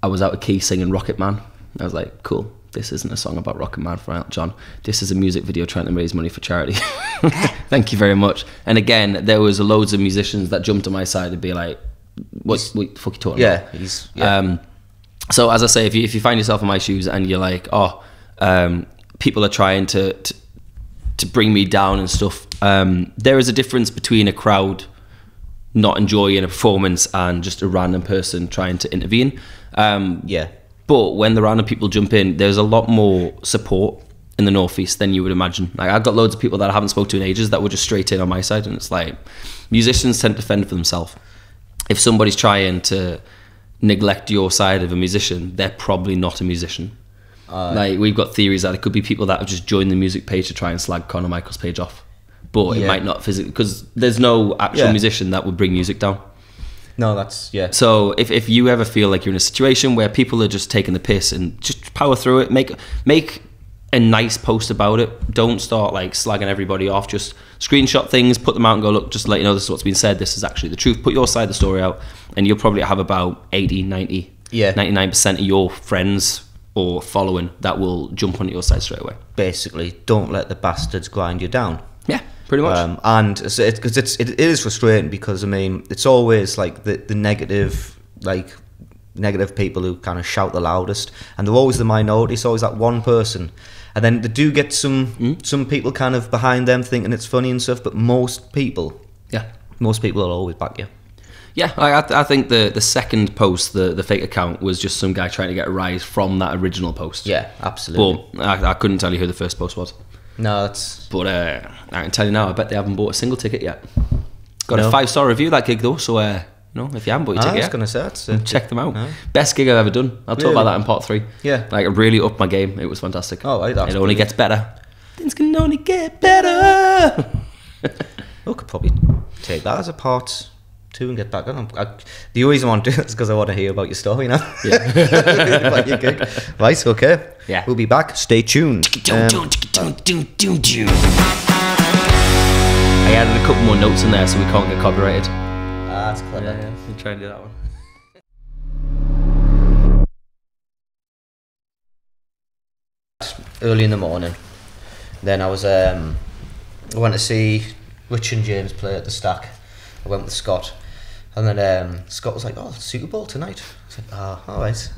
[SPEAKER 2] I was out of key singing Rocket Man. I was like, cool, this isn't a song about Rocket Man for John. This is a music video trying to raise money for charity. Thank you very much. And again, there was loads of musicians that jumped to my side and be like, what the fuck you talking about?
[SPEAKER 1] Yeah.
[SPEAKER 2] So as I say, if you find yourself in my shoes and you're like, people are trying to bring me down and stuff, there is a difference between a crowd not enjoying a performance and just a random person trying to intervene. But when the random people jump in, there's a lot more support in the Northeast than you would imagine. Like, I've got loads of people that I haven't spoken to in ages that were just straight in on my side, and it's like, musicians tend to fend for themselves. If somebody's trying to neglect your side of a musician, they're probably not a musician. Like, we've got theories that it could be people that have just joined the music page to try and slag Conor Michael's page off, but it might not physically, because there's no actual musician that would bring music down.
[SPEAKER 1] No, that's,
[SPEAKER 2] So if you ever feel like you're in a situation where people are just taking the piss, and just power through it, make a nice post about it. Don't start like slagging everybody off. Just screenshot things, put them out and go, look, just to let you know this is what's been said. This is actually the truth. Put your side of the story out, and you'll probably have about 80, 90, 99% of your friends or following that will jump onto your side straight away.
[SPEAKER 1] Basically, don't let the bastards grind you down.
[SPEAKER 2] Yeah, pretty much.
[SPEAKER 1] And because it is frustrating, because I mean, it's always like the negative people who kind of shout the loudest, and they're always the minority. It's always that one person, and then they do get some people kind of behind them thinking it's funny and stuff. But most people will always back you.
[SPEAKER 2] Yeah, I think the second post, the fake account, was just some guy trying to get a rise from that original post.
[SPEAKER 1] Yeah, absolutely.
[SPEAKER 2] But I couldn't tell you who the first post was.
[SPEAKER 1] No, that's...
[SPEAKER 2] But I can tell you now, I bet they haven't bought a single ticket yet. Got a 5-star review, that gig, though, so if you haven't bought your ticket
[SPEAKER 1] I was going to say,
[SPEAKER 2] check them out. Best gig I've ever done. I'll talk about that in part 3.
[SPEAKER 1] Yeah.
[SPEAKER 2] Like, I really upped my game. It was fantastic.
[SPEAKER 1] Oh, right,
[SPEAKER 2] it only gets better. Things can only get better.
[SPEAKER 1] We could probably take that as a part 2 and get back on. The only reason I want to do it is because I want to hear about your story now. Yeah. About your gig. Right, okay.
[SPEAKER 2] Yeah.
[SPEAKER 1] We'll be back. Stay tuned.
[SPEAKER 2] I added a couple more notes in there so we can't get copyrighted.
[SPEAKER 1] That's clever.
[SPEAKER 2] Yeah. You try and do that one.
[SPEAKER 1] Early in the morning. Then I was I went to see Rich and James play at the Stack. I went with Scott, and then Scott was like, "Oh, Super Bowl tonight." I was like, "Oh, all right."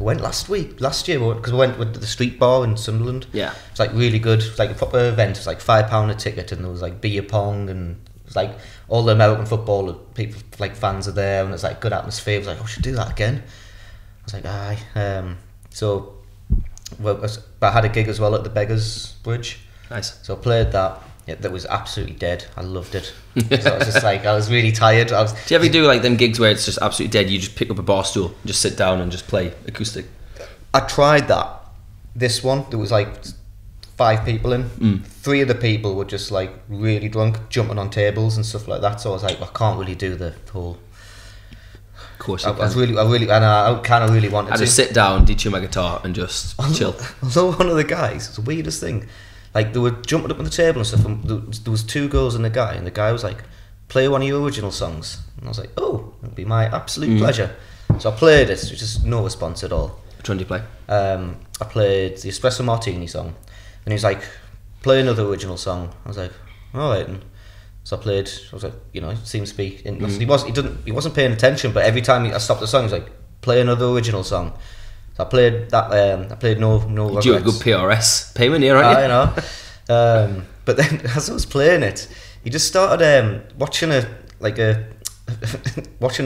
[SPEAKER 1] Went last year, because we went with the street bar in Sunderland.
[SPEAKER 2] Yeah,
[SPEAKER 1] it's like really good. It's like a proper event. It's like £5 a ticket, and there was like beer pong, and it was like all the American football people, like fans are there, and it's like good atmosphere. I was like, "Oh, we should do that again." I was like, "Aye." So, but I had a gig as well at the Beggars Bridge.
[SPEAKER 2] Nice.
[SPEAKER 1] So I played that. Yeah, that was absolutely dead. I loved it. So I was just like, I was really tired. Do
[SPEAKER 2] you ever do like them gigs where it's just absolutely dead? You just pick up a bar stool, just sit down and just play acoustic?
[SPEAKER 1] I tried that. This one, there was like 5 people in. 3 of the people were just like really drunk, jumping on tables and stuff like that. So I was like, I can't really do the whole.
[SPEAKER 2] Of course,
[SPEAKER 1] I kind of really wanted to.
[SPEAKER 2] I just sit down, detune my guitar, and just chill.
[SPEAKER 1] Although one of the guys, it's the weirdest thing. Like, they were jumping up on the table and stuff, and there was 2 girls and a guy, and the guy was like, "Play one of your original songs." And I was like, "Oh, it'd be my absolute pleasure." So I played it, which is no response at all.
[SPEAKER 2] Which one did you play?
[SPEAKER 1] I played the Espresso Martini song, and he was like, "Play another original song." I was like, "All right." And so I was like, it seems to be interested. He wasn't paying attention, but every time I stopped the song, he was like, "Play another original song." So I played that. I played no.
[SPEAKER 2] You do a good PRS payment here, aren't you?
[SPEAKER 1] I know. But then as I was playing it, he just started watching a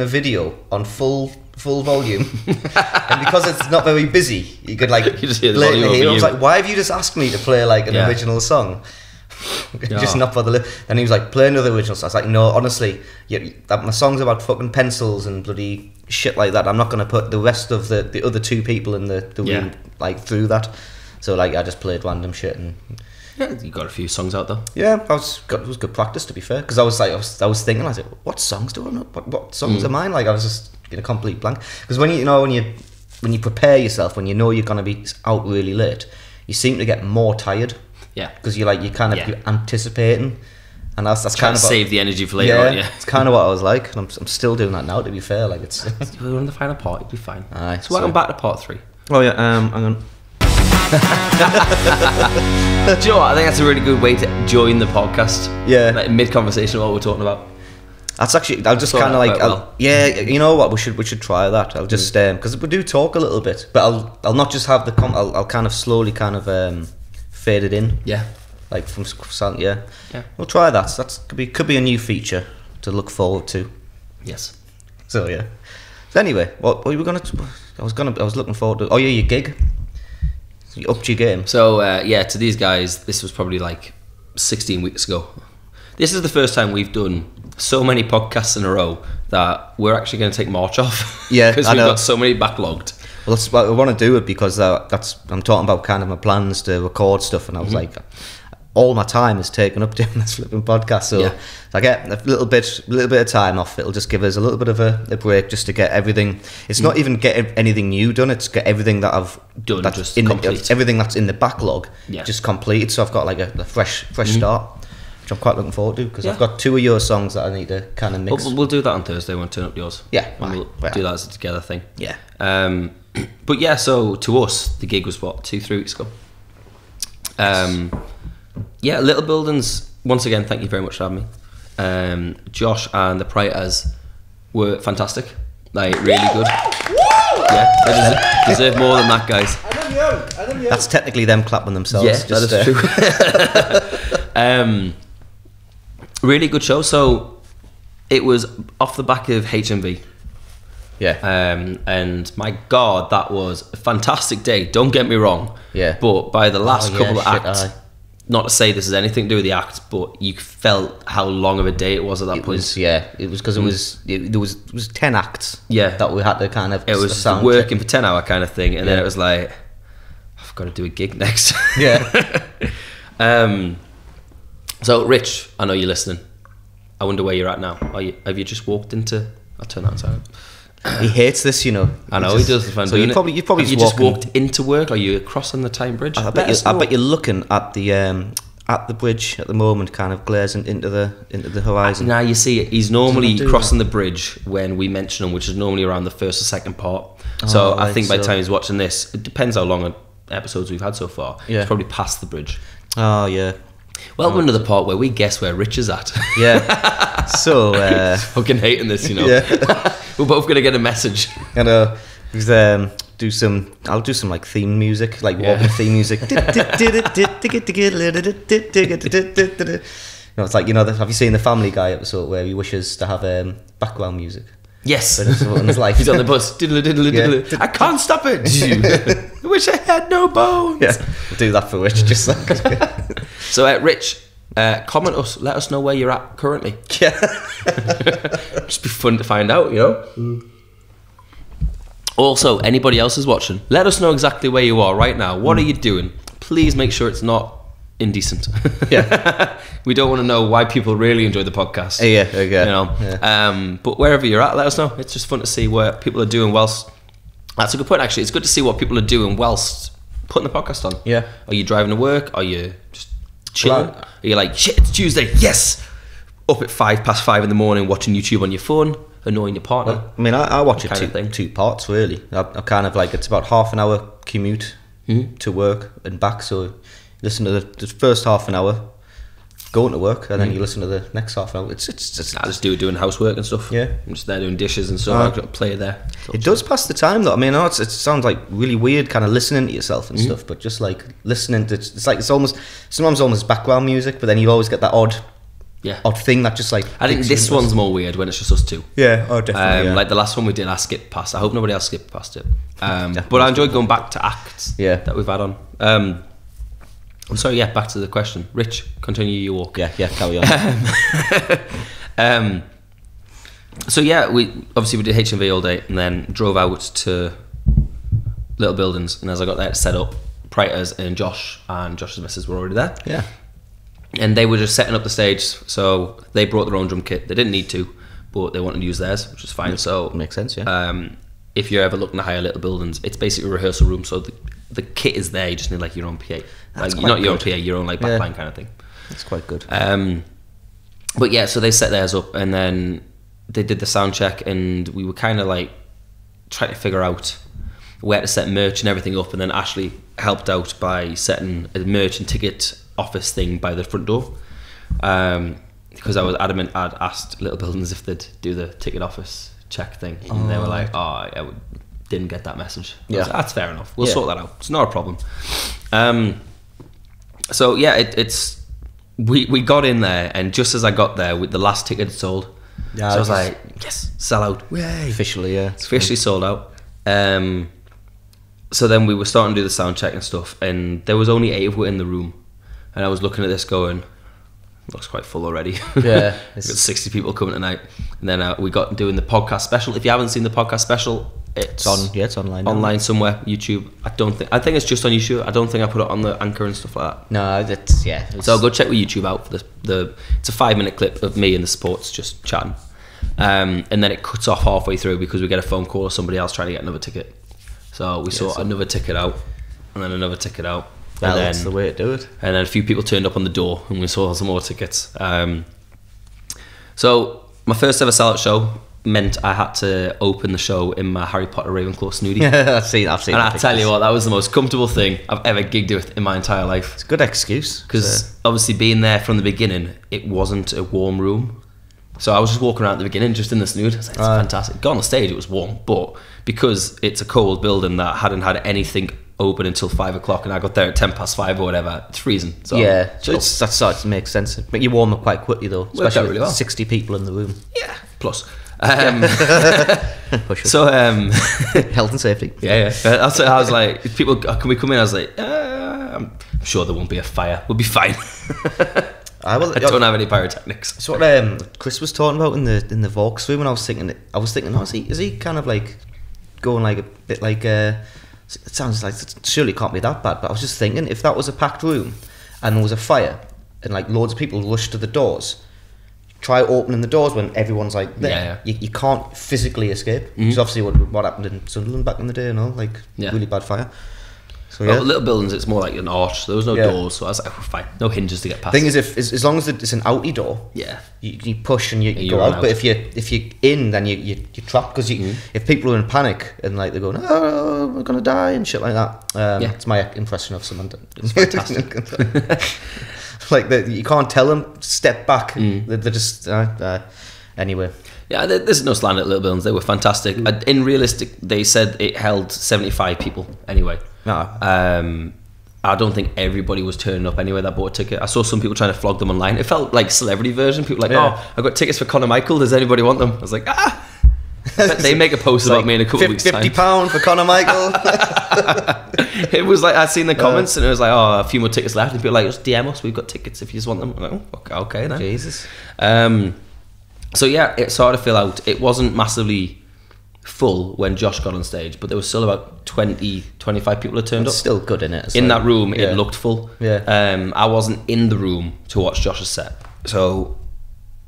[SPEAKER 1] video on full full volume, and because it's not very busy, you could like
[SPEAKER 2] You just hear the
[SPEAKER 1] play it in
[SPEAKER 2] volume
[SPEAKER 1] the ear. I
[SPEAKER 2] over
[SPEAKER 1] was
[SPEAKER 2] you.
[SPEAKER 1] like, why have you just asked me to play like an original song? Just not bother. And he was like, play another original song. I was like, no, honestly, my song's about fucking pencils and bloody shit like that. I'm not going to put the rest of the other two people in the room like through that. So like, I just played random shit and.
[SPEAKER 2] Yeah, you got a few songs out though.
[SPEAKER 1] Yeah, it was good practice, to be fair, because I was thinking, I was like, what songs do I know? What songs are mine? Like, I was just in a complete blank. Because when you prepare yourself, when you know you're gonna be out really late, you seem to get more tired.
[SPEAKER 2] Yeah,
[SPEAKER 1] because you're anticipating, and that's kind of
[SPEAKER 2] save the energy for later on. Yeah,
[SPEAKER 1] it's kind of what I was like, and I'm still doing that now. To be fair, like it's
[SPEAKER 2] we're on the final part. It'll be fine.
[SPEAKER 1] Aye,
[SPEAKER 2] so welcome back to part 3.
[SPEAKER 1] Oh yeah, hang on.
[SPEAKER 2] Do you know what? I think that's a really good way to join the podcast.
[SPEAKER 1] Yeah,
[SPEAKER 2] like mid-conversation of what we're talking about.
[SPEAKER 1] That's actually. I'll just kind of like. Yeah, you know what? We should try that. I'll just because we do talk a little bit, but I'll not just have the. I'll kind of slowly fade it in.
[SPEAKER 2] Yeah.
[SPEAKER 1] Like from sound. Yeah. We'll try that. That's could be a new feature to look forward to.
[SPEAKER 2] Yes.
[SPEAKER 1] So yeah. So anyway, what were we gonna? I was looking forward to. Oh yeah, your gig. So you upped your game.
[SPEAKER 2] So to these guys, this was probably like 16 weeks ago. This is the first time we've done so many podcasts in a row that we're actually going to take March off.
[SPEAKER 1] Yeah,
[SPEAKER 2] because we've got so many backlogged.
[SPEAKER 1] Well, that's what I want to do it because I'm talking about kind of my plans to record stuff, and I was like, all my time is taken up doing this flipping podcast. So if I get a little bit of time off, it'll just give us a little bit of a break just to get everything. It's not even get anything new done; it's get everything that I've
[SPEAKER 2] done,
[SPEAKER 1] that's
[SPEAKER 2] just complete.
[SPEAKER 1] everything that's in the backlog just completed. So I've got like a fresh start. Which I'm quite looking forward to because I've got 2 of your songs that I need to kind of mix.
[SPEAKER 2] We'll do that on Thursday. We'll turn up yours.
[SPEAKER 1] Yeah,
[SPEAKER 2] we'll do that as a together thing.
[SPEAKER 1] Yeah.
[SPEAKER 2] But yeah, so to us, the gig was what 2-3 weeks ago. Little Buildings. Once again, thank you very much for having me. Josh and the Praetors were fantastic. Like really good. Yeah, they deserve more than that, guys.
[SPEAKER 1] That's technically them clapping themselves.
[SPEAKER 2] Yeah, that is true. Really good show. So it was off the back of HMV.
[SPEAKER 1] Yeah.
[SPEAKER 2] And my God, that was a fantastic day. Don't get me wrong.
[SPEAKER 1] Yeah.
[SPEAKER 2] But by the last couple of acts, not to say this has anything to do with the act, but you felt how long of a day it was at that point.
[SPEAKER 1] It was because it was 10 acts.
[SPEAKER 2] Yeah.
[SPEAKER 1] That we had to kind of.
[SPEAKER 2] It was working for 10 hour kind of thing, and then it was like, I've got to do a gig next.
[SPEAKER 1] Yeah.
[SPEAKER 2] So Rich, I know you're listening. I wonder where you're at now. Have you just walked into? I'll turn that on.
[SPEAKER 1] He hates this, you know.
[SPEAKER 2] I know he does. So
[SPEAKER 1] you probably
[SPEAKER 2] just walked into work. Are you crossing the Tyne Bridge?
[SPEAKER 1] I bet you're looking at the bridge at the moment, kind of glazing into the horizon.
[SPEAKER 2] Now you see, he's normally crossing the bridge when we mention him, which is normally around the first or second part. So I think by the time he's watching this, it depends how long episodes we've had so far.
[SPEAKER 1] Yeah.
[SPEAKER 2] He's probably past the bridge.
[SPEAKER 1] Oh yeah.
[SPEAKER 2] Welcome to the part where we guess where Rich is at.
[SPEAKER 1] Yeah. So
[SPEAKER 2] fucking hating this, you know.
[SPEAKER 1] Yeah.
[SPEAKER 2] We're both gonna get a message.
[SPEAKER 1] I know. I'll do some like theme music, like walking theme music. It's like, have you seen the Family Guy episode where he wishes to have background music?
[SPEAKER 2] Yes.
[SPEAKER 1] In his life.
[SPEAKER 2] He's on the bus. Diddle, diddle, diddle. I can't stop it. I wish I had no bones.
[SPEAKER 1] Yeah. We'll do that for Rich, just like.
[SPEAKER 2] So, Rich, comment us. Let us know where you're at currently.
[SPEAKER 1] Yeah.
[SPEAKER 2] Just be fun to find out, you know. Also, anybody else is watching, let us know exactly where you are right now. What are you doing? Please make sure it's not indecent.
[SPEAKER 1] Yeah.
[SPEAKER 2] We don't want to know why people really enjoy the podcast.
[SPEAKER 1] Yeah, okay.
[SPEAKER 2] You know. Yeah. But wherever you're at, let us know. It's just fun to see what people are doing whilst. That's a good point, actually. It's good to see what people are doing whilst putting the podcast on.
[SPEAKER 1] Yeah.
[SPEAKER 2] Are you driving to work? Are you just chilling? Are you like, shit, it's Tuesday, yes! Up at 5:05 in the morning watching YouTube on your phone, annoying your partner?
[SPEAKER 1] Well, I mean, I watch it two parts, really. I kind of like, it's about half an hour commute to work and back, so listen to the first half an hour going to work, and then you listen to the next half an hour. It's just
[SPEAKER 2] I just doing housework and stuff.
[SPEAKER 1] Yeah,
[SPEAKER 2] I'm just there doing dishes and stuff. I've got to play there.
[SPEAKER 1] It does pass the time though. I mean, it sounds like really weird, kind of listening to yourself and stuff, but just like listening to it's almost sometimes almost background music, but then you always get that odd odd thing that just like.
[SPEAKER 2] I think this one's more weird when it's just us two.
[SPEAKER 1] Yeah, oh definitely.
[SPEAKER 2] Like the last one we did, I skipped past. I hope nobody else skipped past it. But I enjoyed going back to acts that we've had on. So yeah, back to the question. Rich, continue your walk.
[SPEAKER 1] Yeah, carry
[SPEAKER 2] on. So yeah, we did HMV all day and then drove out to Little Buildings, and as I got there to set up, Priters and Josh's missus were already there.
[SPEAKER 1] Yeah.
[SPEAKER 2] And they were just setting up the stage, so they brought their own drum kit. They didn't need to, but they wanted to use theirs, which is fine. So
[SPEAKER 1] makes sense, yeah.
[SPEAKER 2] If you're ever looking to hire Little Buildings, it's basically a rehearsal room, so the kit is there. You just need like your own PA, like not your own PA, your own like backline kind of thing.
[SPEAKER 1] That's quite good.
[SPEAKER 2] But yeah, so they set theirs up, and then they did the sound check, and we were kind of like trying to figure out where to set merch and everything up, and then Ashley helped out by setting a merch and ticket office thing by the front door, because I was adamant I'd asked Little Buildings if they'd do the ticket office check thing, and they were like, I didn't get that message.
[SPEAKER 1] Yeah,
[SPEAKER 2] that's fair enough, we'll sort that out, it's not a problem. So yeah, it's we got in there, and just as I got there, with the last ticket sold, so I was like, yes, sell out. Yay.
[SPEAKER 1] Officially, yeah.
[SPEAKER 2] It's officially sold out. So then we were starting to do the sound check and stuff, and there was only 8 of us in the room, and I was looking at this going, looks quite full already.
[SPEAKER 1] Yeah.
[SPEAKER 2] We've got 60 people coming tonight. And then we got doing the podcast special. If you haven't seen the podcast special, it's online now. Online somewhere, YouTube. I think it's just on YouTube. I don't think I put it on the Anchor and stuff like that.
[SPEAKER 1] No, that's
[SPEAKER 2] So go check with YouTube out for the it's a 5-minute clip of me and the sports just chatting. And then it cuts off halfway through because we get a phone call or somebody else trying to get another ticket. So we saw another ticket out, and then another ticket out.
[SPEAKER 1] Well, that's the way to do it.
[SPEAKER 2] And then a few people turned up on the door, and we saw some more tickets. So my first ever sellout show meant I had to open the show in my Harry Potter Ravenclaw snooty.
[SPEAKER 1] I've seen.
[SPEAKER 2] And I tell you what, that was the most comfortable thing I've ever gigged with in my entire life.
[SPEAKER 1] It's a good excuse,
[SPEAKER 2] because obviously being there from the beginning, it wasn't a warm room. So I was just walking around at the beginning, just in the snood. I was like, it's fantastic. Got on the stage, it was warm, but because it's a cold building that hadn't had anything open until 5 o'clock, and I got there at 5:10 or whatever, it's freezing. So
[SPEAKER 1] that makes sense. But you warm up quite quickly though, especially
[SPEAKER 2] really well.
[SPEAKER 1] 60 people in the room.
[SPEAKER 2] Yeah, plus.
[SPEAKER 1] So health and safety.
[SPEAKER 2] Yeah. I was like, people, can we come in? I was like, I'm sure there won't be a fire. We'll be fine. I don't have any pyrotechnics.
[SPEAKER 1] That's what Chris was talking about in the Vaux room, and I was thinking, is he kind of like going like a bit like it sounds like it surely can't be that bad, but I was just thinking, if that was a packed room and there was a fire and like loads of people rushed to the doors, try opening the doors when everyone's like there. You can't physically escape. Because obviously what happened in Sunderland back in the day, really bad fire. So
[SPEAKER 2] well, Little Buildings, it's more like an arch. There was no doors, so I was like, fine, no hinges to get past.
[SPEAKER 1] Thing is, as long as it's an outy door, you push and you go out. But if you're in, then you're trapped, because if people are in panic and like they're going, oh, we're gonna die and shit like that. It's my impression of someone.
[SPEAKER 2] It's fantastic.
[SPEAKER 1] Like you can't tell them step back. They're just anyway.
[SPEAKER 2] Yeah, there's no slant at Little Buildings. They were fantastic. In realistic, they said it held 75 people anyway. I don't think everybody was turning up anyway that bought a ticket. I saw some people trying to flog them online. It felt like celebrity version. People were like, oh, I've got tickets for Conor Michael. Does anybody want them? I was like, They make a post about me in a couple of weeks' time.
[SPEAKER 1] £50 for Conor Michael.
[SPEAKER 2] It was like, I'd seen the comments and it was like, oh, a few more tickets left. And people were like, just DM us. We've got tickets if you just want them. I'm like, oh, okay then.
[SPEAKER 1] Jesus.
[SPEAKER 2] So yeah, it started to fill out. It wasn't massively full when Josh got on stage, but there was still about 20-25 people that turned up.
[SPEAKER 1] Still good in it.
[SPEAKER 2] In that room, it looked full.
[SPEAKER 1] Yeah.
[SPEAKER 2] I wasn't in the room to watch Josh's set, so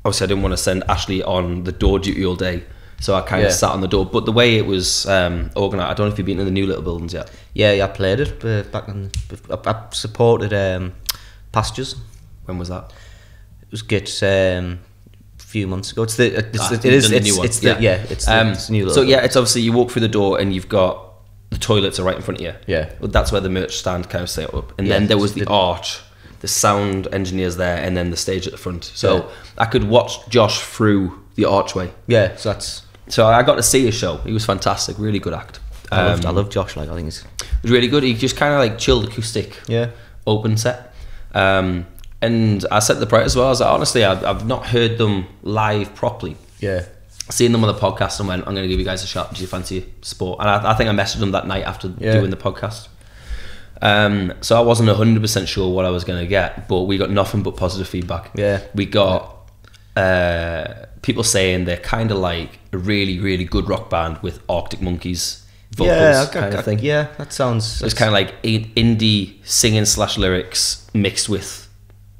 [SPEAKER 2] obviously I didn't want to send Ashley on the door duty all day, so I kind of sat on the door. But the way it was organised, I don't know if you've been in the new Little Buildings yet.
[SPEAKER 1] Yeah, I played it back in. I supported Pastures.
[SPEAKER 2] When was that?
[SPEAKER 1] It was good. Few months ago. It's the new one. It's the new little.
[SPEAKER 2] So yeah, it's obviously you walk through the door and you've got the toilets are right in front of you.
[SPEAKER 1] Yeah,
[SPEAKER 2] well, that's where the merch stand kind of set up, and then there was the arch, the sound engineers there, and then the stage at the front. So I could watch Josh through the archway.
[SPEAKER 1] Yeah, so
[SPEAKER 2] I got to see his show. He was fantastic, really good act.
[SPEAKER 1] I love Josh. Like, I think it
[SPEAKER 2] was really good. He just kind of like chilled acoustic.
[SPEAKER 1] Yeah,
[SPEAKER 2] open set. And I said to the price as well, I was like, honestly, I've not heard them live properly.
[SPEAKER 1] Yeah.
[SPEAKER 2] Seen them on the podcast and went, I'm going to give you guys a shot. Do you fancy sport? And I think I messaged them that night after doing the podcast. So I wasn't 100% sure what I was going to get, but we got nothing but positive feedback.
[SPEAKER 1] Yeah.
[SPEAKER 2] We got people saying they're kind of like a really, really good rock band with Arctic Monkeys vocals kind of thing.
[SPEAKER 1] Yeah, that sounds...
[SPEAKER 2] It's kind of like indie singing / lyrics mixed with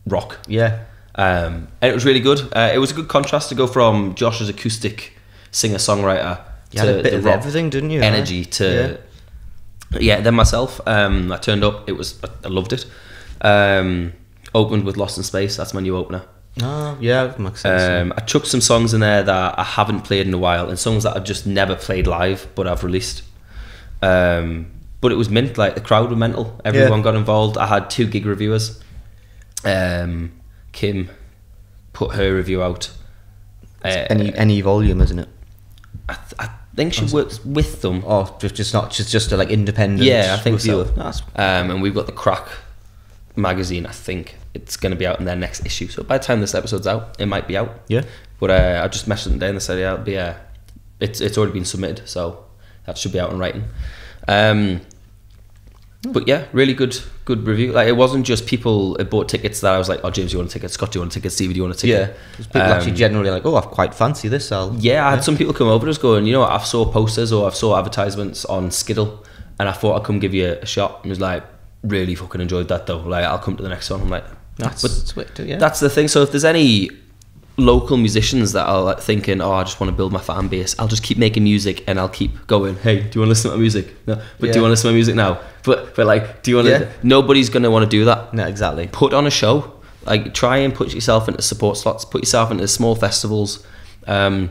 [SPEAKER 2] rock.
[SPEAKER 1] Yeah.
[SPEAKER 2] And it was really good. It was a good contrast to go from Josh's acoustic singer-songwriter
[SPEAKER 1] You had a bit of everything, didn't you?
[SPEAKER 2] energy to then myself. I turned up. I loved it. Opened with Lost in Space. That's my new opener.
[SPEAKER 1] Oh yeah, makes sense.
[SPEAKER 2] I chucked some songs in there that I haven't played in a while, and songs that I've just never played live, but I've released. But it was mint. Like, the crowd were mental. Everyone got involved. I had 2 gig reviewers. Kim put her review out.
[SPEAKER 1] Any volume, isn't it?
[SPEAKER 2] I think she works with them.
[SPEAKER 1] Oh, just a like independent.
[SPEAKER 2] Yeah, I think
[SPEAKER 1] reviewer.
[SPEAKER 2] so. And we've got the Crack magazine. I think it's going to be out in their next issue. So by the time this episode's out, it might be out.
[SPEAKER 1] Yeah.
[SPEAKER 2] But I just messaged them today and they said, yeah, it'll be, it's already been submitted, so that should be out in writing. But yeah, really good review. Like, it wasn't just people who bought tickets that I was like, oh, James, do you want a ticket? Scott, do you want a ticket? Stevie, do you want a ticket?
[SPEAKER 1] Yeah, people actually generally like, oh, I quite fancy this.
[SPEAKER 2] I had some people come over just going, you know what, I've saw posters or I've saw advertisements on Skiddle, and I thought I'd come give you a shot. And it was like, really fucking enjoyed that though. Like, I'll come to the next one. I'm like,
[SPEAKER 1] that's
[SPEAKER 2] the thing. So if there's any local musicians that are like thinking, oh, I just want to build my fan base, I'll just keep making music and I'll keep going, hey, do you want to listen to my music? No, but do you want to listen to my music now? But like, do you want to? Nobody's going to want to do that.
[SPEAKER 1] No, exactly.
[SPEAKER 2] Put on a show. Like, try and put yourself into support slots. Put yourself into small festivals. The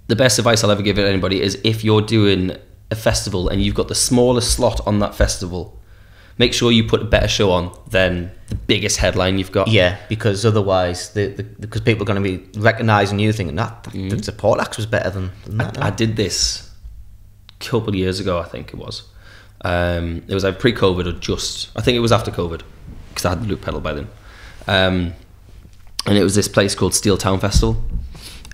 [SPEAKER 2] best advice I'll ever give anybody is, if you're doing a festival and you've got the smallest slot on that festival, make sure you put a better show on than the biggest headline you've got. Yeah,
[SPEAKER 1] because otherwise, because people are going to be recognising you, thinking that the support act was better than that.
[SPEAKER 2] I did this a couple of years ago, I think it was. It was like pre-COVID or just, I think it was after COVID, because I had the loop pedal by then. And it was this place called Steel Town Festival,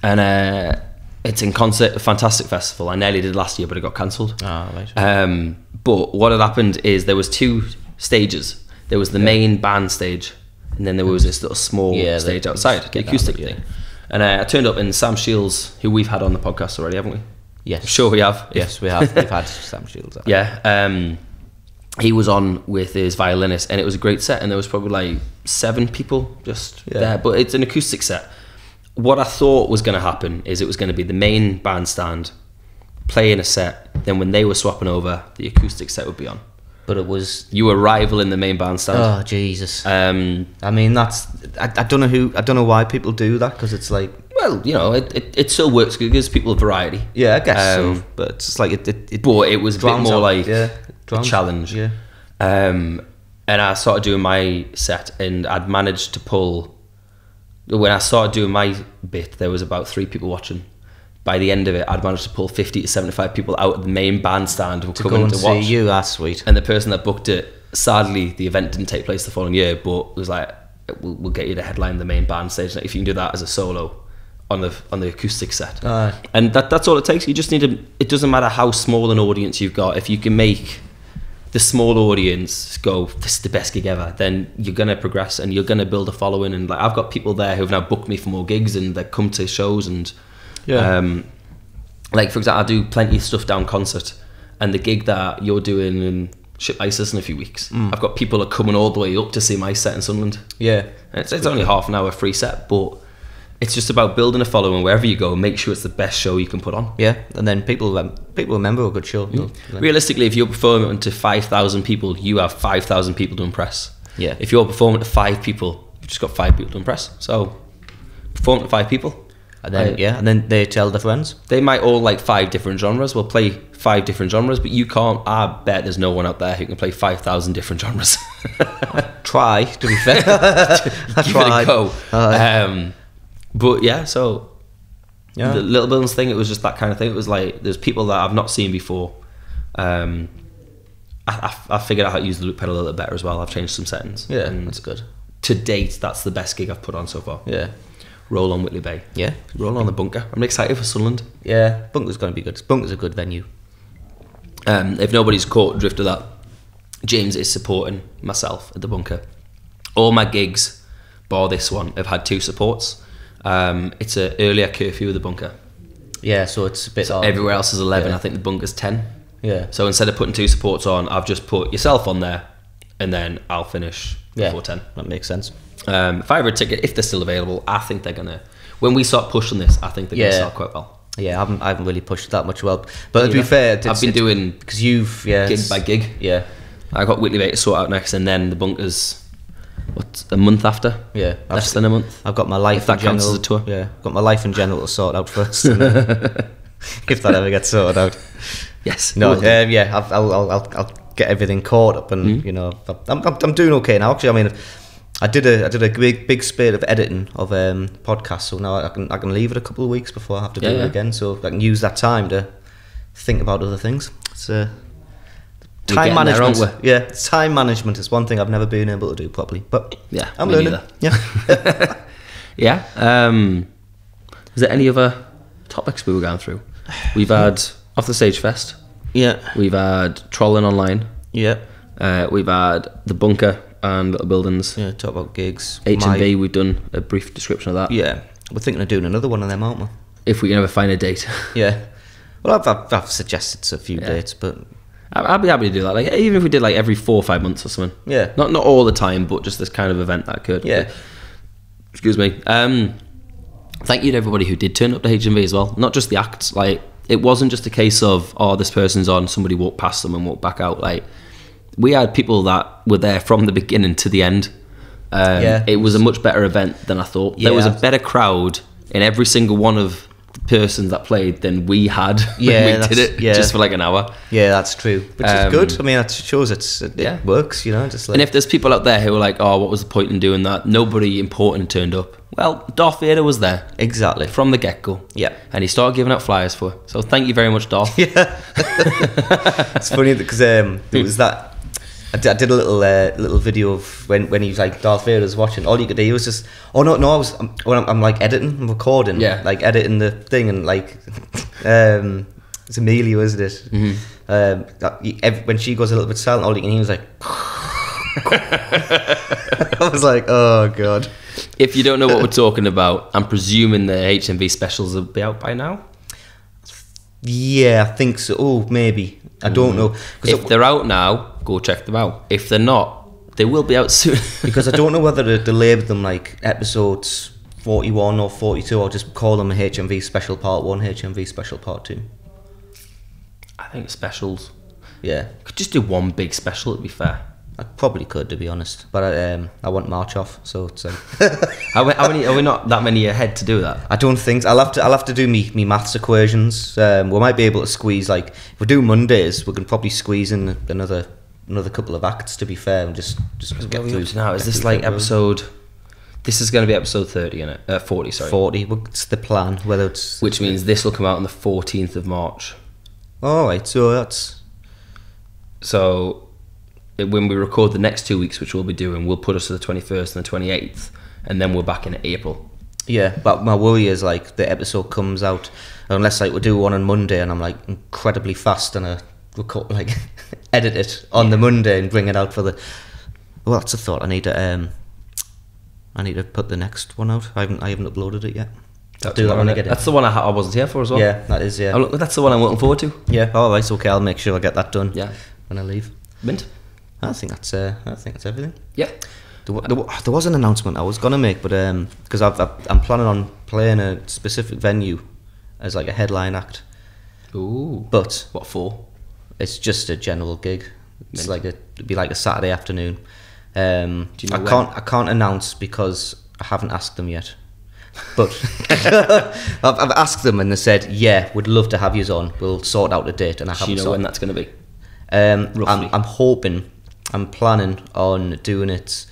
[SPEAKER 2] and it's in concert, a fantastic festival. I nearly did last year, but it got cancelled.
[SPEAKER 1] Right.
[SPEAKER 2] But what had happened is there was 2 stages. There was the main band stage, and then there was this little small stage outside, the acoustic thing. And I turned up, and Sam Shields, who we've had on the podcast already, haven't we?
[SPEAKER 1] Yes.
[SPEAKER 2] I'm sure we have.
[SPEAKER 1] Yes, we have. We've had Sam Shields on.
[SPEAKER 2] Yeah. He was on with his violinist, and it was a great set, and there was probably like 7 people just there. But it's an acoustic set. What I thought was going to happen is it was going to be the main bandstand playing a set, then when they were swapping over, the acoustic set would be on.
[SPEAKER 1] But it was...
[SPEAKER 2] You were rivaling the main bandstand.
[SPEAKER 1] Oh, Jesus. I mean, that's... I don't know why people do that, because it's like...
[SPEAKER 2] Well, you know, it still works, because it gives people a variety.
[SPEAKER 1] Yeah, I guess so. But it's just like...
[SPEAKER 2] But it was a bit more like a challenge.
[SPEAKER 1] Yeah.
[SPEAKER 2] And I started doing my set, and I'd managed to pull... When I started doing my bit, there was about 3 people watching. By the end of it, I'd managed to pull 50 to 75 people out of the main bandstand who were coming to watch.
[SPEAKER 1] See you. That's sweet.
[SPEAKER 2] And the person that booked it, sadly, the event didn't take place the following year, but it was like, we'll get you to headline the main band stage if you can do that as a solo on the acoustic set. And that's all it takes. You just need to. It doesn't matter how small an audience you've got. If you can make the small audience go, this is the best gig ever, then you're gonna progress and you're gonna build a following. And like, I've got people there who've now booked me for more gigs, and they come to shows. And like, for example, I do plenty of stuff down concert, and the gig that you're doing in Ship Isis in a few weeks, I've got people are coming all the way up to see my set in Sunderland.
[SPEAKER 1] Yeah,
[SPEAKER 2] and it's only half an hour free set, but it's just about building a following wherever you go. Make sure it's the best show you can put on.
[SPEAKER 1] Yeah, and then people remember a good show.
[SPEAKER 2] Realistically, if you're performing to 5,000 people, you have 5,000 people to impress.
[SPEAKER 1] Yeah.
[SPEAKER 2] If you're performing to 5 people, you've just got 5 people to impress. So perform to 5 people,
[SPEAKER 1] and then and then they tell their friends.
[SPEAKER 2] They might all like 5 different genres. We'll play 5 different genres, but you can't. I bet there's no one out there who can play 5,000 different genres.
[SPEAKER 1] Try, to be fair.
[SPEAKER 2] Give it a go. But yeah, so the Little Buildings thing, it was just that kind of thing. It was like, there's people that I've not seen before. I figured out how to use the loop pedal a little better as well. I've changed some settings.
[SPEAKER 1] Yeah, that's good.
[SPEAKER 2] to date, that's the best gig I've put on so far.
[SPEAKER 1] Yeah.
[SPEAKER 2] Roll on Whitley Bay.
[SPEAKER 1] Yeah.
[SPEAKER 2] Roll on the Bunker. I'm excited for Sunderland.
[SPEAKER 1] Yeah, Bunker's going to be good. Bunker's a good venue.
[SPEAKER 2] If nobody's caught drift of that, James is supporting myself at the Bunker. All my gigs, bar this one, have had 2 supports. It's an earlier curfew of the Bunker.
[SPEAKER 1] Yeah, so it's a bit...
[SPEAKER 2] So everywhere else is 11. I think the Bunker's 10.
[SPEAKER 1] Yeah.
[SPEAKER 2] So instead of putting 2 supports on, I've just put yourself on there, and then I'll finish before 10.
[SPEAKER 1] That makes sense.
[SPEAKER 2] If I ever a ticket, if they're still available, I think they're gonna. When we start pushing this, I think they're gonna start quite well.
[SPEAKER 1] Yeah, I haven't really pushed that much well. But to be fair,
[SPEAKER 2] I've been doing
[SPEAKER 1] because you've
[SPEAKER 2] gig by gig.
[SPEAKER 1] Yeah,
[SPEAKER 2] I got Whitley Bay to sort out next, and then the Bunker's a month after.
[SPEAKER 1] Yeah,
[SPEAKER 2] less than a month.
[SPEAKER 1] I've got my life.
[SPEAKER 2] If that
[SPEAKER 1] in general,
[SPEAKER 2] counts as a tour.
[SPEAKER 1] Yeah, got my life in general to sort out first. If that ever gets sorted out.
[SPEAKER 2] Yes.
[SPEAKER 1] No. Yeah. I'll get everything caught up, and you know, I'm doing okay now. Actually, I mean, I did a big spate of editing of podcasts, so now I can leave it a couple of weeks before I have to do it again, so I can use that time to think about other things. It's time management.
[SPEAKER 2] There,
[SPEAKER 1] Time management is one thing I've never been able to do properly, but
[SPEAKER 2] yeah,
[SPEAKER 1] I'm learning.
[SPEAKER 2] Neither. Yeah. Is there any other topics we were going through? We've had Off the Stage Fest.
[SPEAKER 1] Yeah.
[SPEAKER 2] We've had Trolling Online.
[SPEAKER 1] Yeah.
[SPEAKER 2] We've had the Bunker and Little Buildings.
[SPEAKER 1] Yeah, talk about gigs.
[SPEAKER 2] H&B, we've done a brief description of that.
[SPEAKER 1] Yeah. We're thinking of doing another one of them, aren't we?
[SPEAKER 2] If we can ever find a date.
[SPEAKER 1] Yeah. Well, I've suggested a few dates, but...
[SPEAKER 2] I'd be happy to do that. Like, even if we did like every 4 or 5 months or something.
[SPEAKER 1] Yeah.
[SPEAKER 2] Not all the time, but just this kind of event that could.
[SPEAKER 1] Yeah.
[SPEAKER 2] Excuse me. Thank you to everybody who did turn up to H&B as well. Not just the acts. Like, it wasn't just a case of, oh, this person's on, somebody walked past them and walked back out. Like, we had people that were there from the beginning to the end. It was a much better event than I thought. There was a better crowd in every single one of the persons that played than we had when we did it just for like an hour.
[SPEAKER 1] Yeah, that's true. Which is good. I mean, it shows it works, you know. Just like...
[SPEAKER 2] And if there's people out there who are like, oh, what was the point in doing that? Nobody important turned up. Well, Darth Vader was there.
[SPEAKER 1] Exactly.
[SPEAKER 2] From the get-go.
[SPEAKER 1] Yeah.
[SPEAKER 2] And he started giving out flyers for her. So thank you very much, Darth.
[SPEAKER 1] Yeah. It's funny because there was that... I did a little video of when he was like Darth Vader was watching. All you could hear was just, I'm like editing, I'm recording, like editing the thing, and like it's Amelia, isn't it? Mm-hmm. When she goes a little bit silent, all you can hear was like. I was like, oh god.
[SPEAKER 2] If you don't know what we're talking about, I'm presuming the HMV specials will be out by now.
[SPEAKER 1] Yeah, I think so. Oh, maybe. I don't know.
[SPEAKER 2] If they're out now, go check them out. If they're not, they will be out soon. Because
[SPEAKER 1] I don't know whether to label them like episodes 41 or 42, or just call them a HMV Special Part 1, HMV Special Part 2.
[SPEAKER 2] I think specials.
[SPEAKER 1] Yeah.
[SPEAKER 2] Could just do one big special, to be fair.
[SPEAKER 1] I probably could, to be honest, but I want March off, so it's.
[SPEAKER 2] Are we not that many ahead to do that?
[SPEAKER 1] I don't think so. I'll have to do me maths equations. We might be able to squeeze, like, if we do Mondays, we can probably squeeze in another couple of acts. To be fair, and just get through.
[SPEAKER 2] Now is this like episode? This is going to be episode 30, isn't it? 40, sorry.
[SPEAKER 1] 40. What's the plan? Whether it's
[SPEAKER 2] which means this will come out on the 14th of March.
[SPEAKER 1] All right, so that's
[SPEAKER 2] when we record the next 2 weeks, which we'll be doing, we'll put us to the 21st and the 28th, and then we're back in April.
[SPEAKER 1] Yeah, but my worry is like the episode comes out, unless like we do one on Monday and I'm like incredibly fast and I record, like edit it on the Monday and bring it out for the. Well, that's a thought. I need to put the next one out. I haven't uploaded it yet.
[SPEAKER 2] I'll do that when I get it. That's the one I wasn't here for as well.
[SPEAKER 1] Yeah, that is. Yeah,
[SPEAKER 2] that's the one I'm looking forward to.
[SPEAKER 1] Yeah. All right. Okay, I'll make sure I get that done.
[SPEAKER 2] Yeah.
[SPEAKER 1] When I leave.
[SPEAKER 2] Mint.
[SPEAKER 1] I think that's everything.
[SPEAKER 2] Yeah.
[SPEAKER 1] There was an announcement I was gonna make, but because I'm planning on playing a specific venue as like a headline act.
[SPEAKER 2] Ooh.
[SPEAKER 1] But
[SPEAKER 2] what for?
[SPEAKER 1] It's just a general gig. It's like it'd be like a Saturday afternoon.
[SPEAKER 2] Do you know
[SPEAKER 1] I can't announce because I haven't asked them yet. But I've asked them and they said, yeah, we'd love to have you on. We'll sort out a date, and I haven't.
[SPEAKER 2] Do you know when that's going to be?
[SPEAKER 1] I'm planning on doing it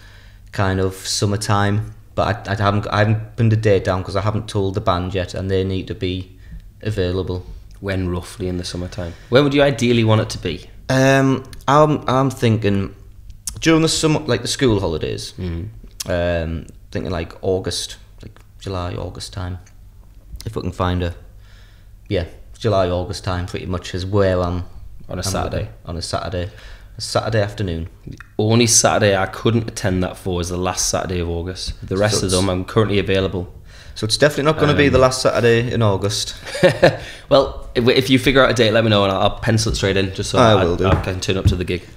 [SPEAKER 1] kind of summertime, but I haven't pinned a date down because I haven't told the band yet, and they need to be available.
[SPEAKER 2] When roughly in the summertime? When would you ideally want it to be?
[SPEAKER 1] I'm thinking during the summer, like the school holidays. Thinking like August, like July, August time. If we can find July, August time pretty much is where I'm
[SPEAKER 2] On a Saturday.
[SPEAKER 1] On a Saturday afternoon.
[SPEAKER 2] The only Saturday I couldn't attend that for is the last Saturday of August. The rest of them I'm currently available.
[SPEAKER 1] So it's definitely not going to be the last Saturday in August.
[SPEAKER 2] Well, if you figure out a date, let me know and I'll pencil it straight in just so I can turn up to the gig.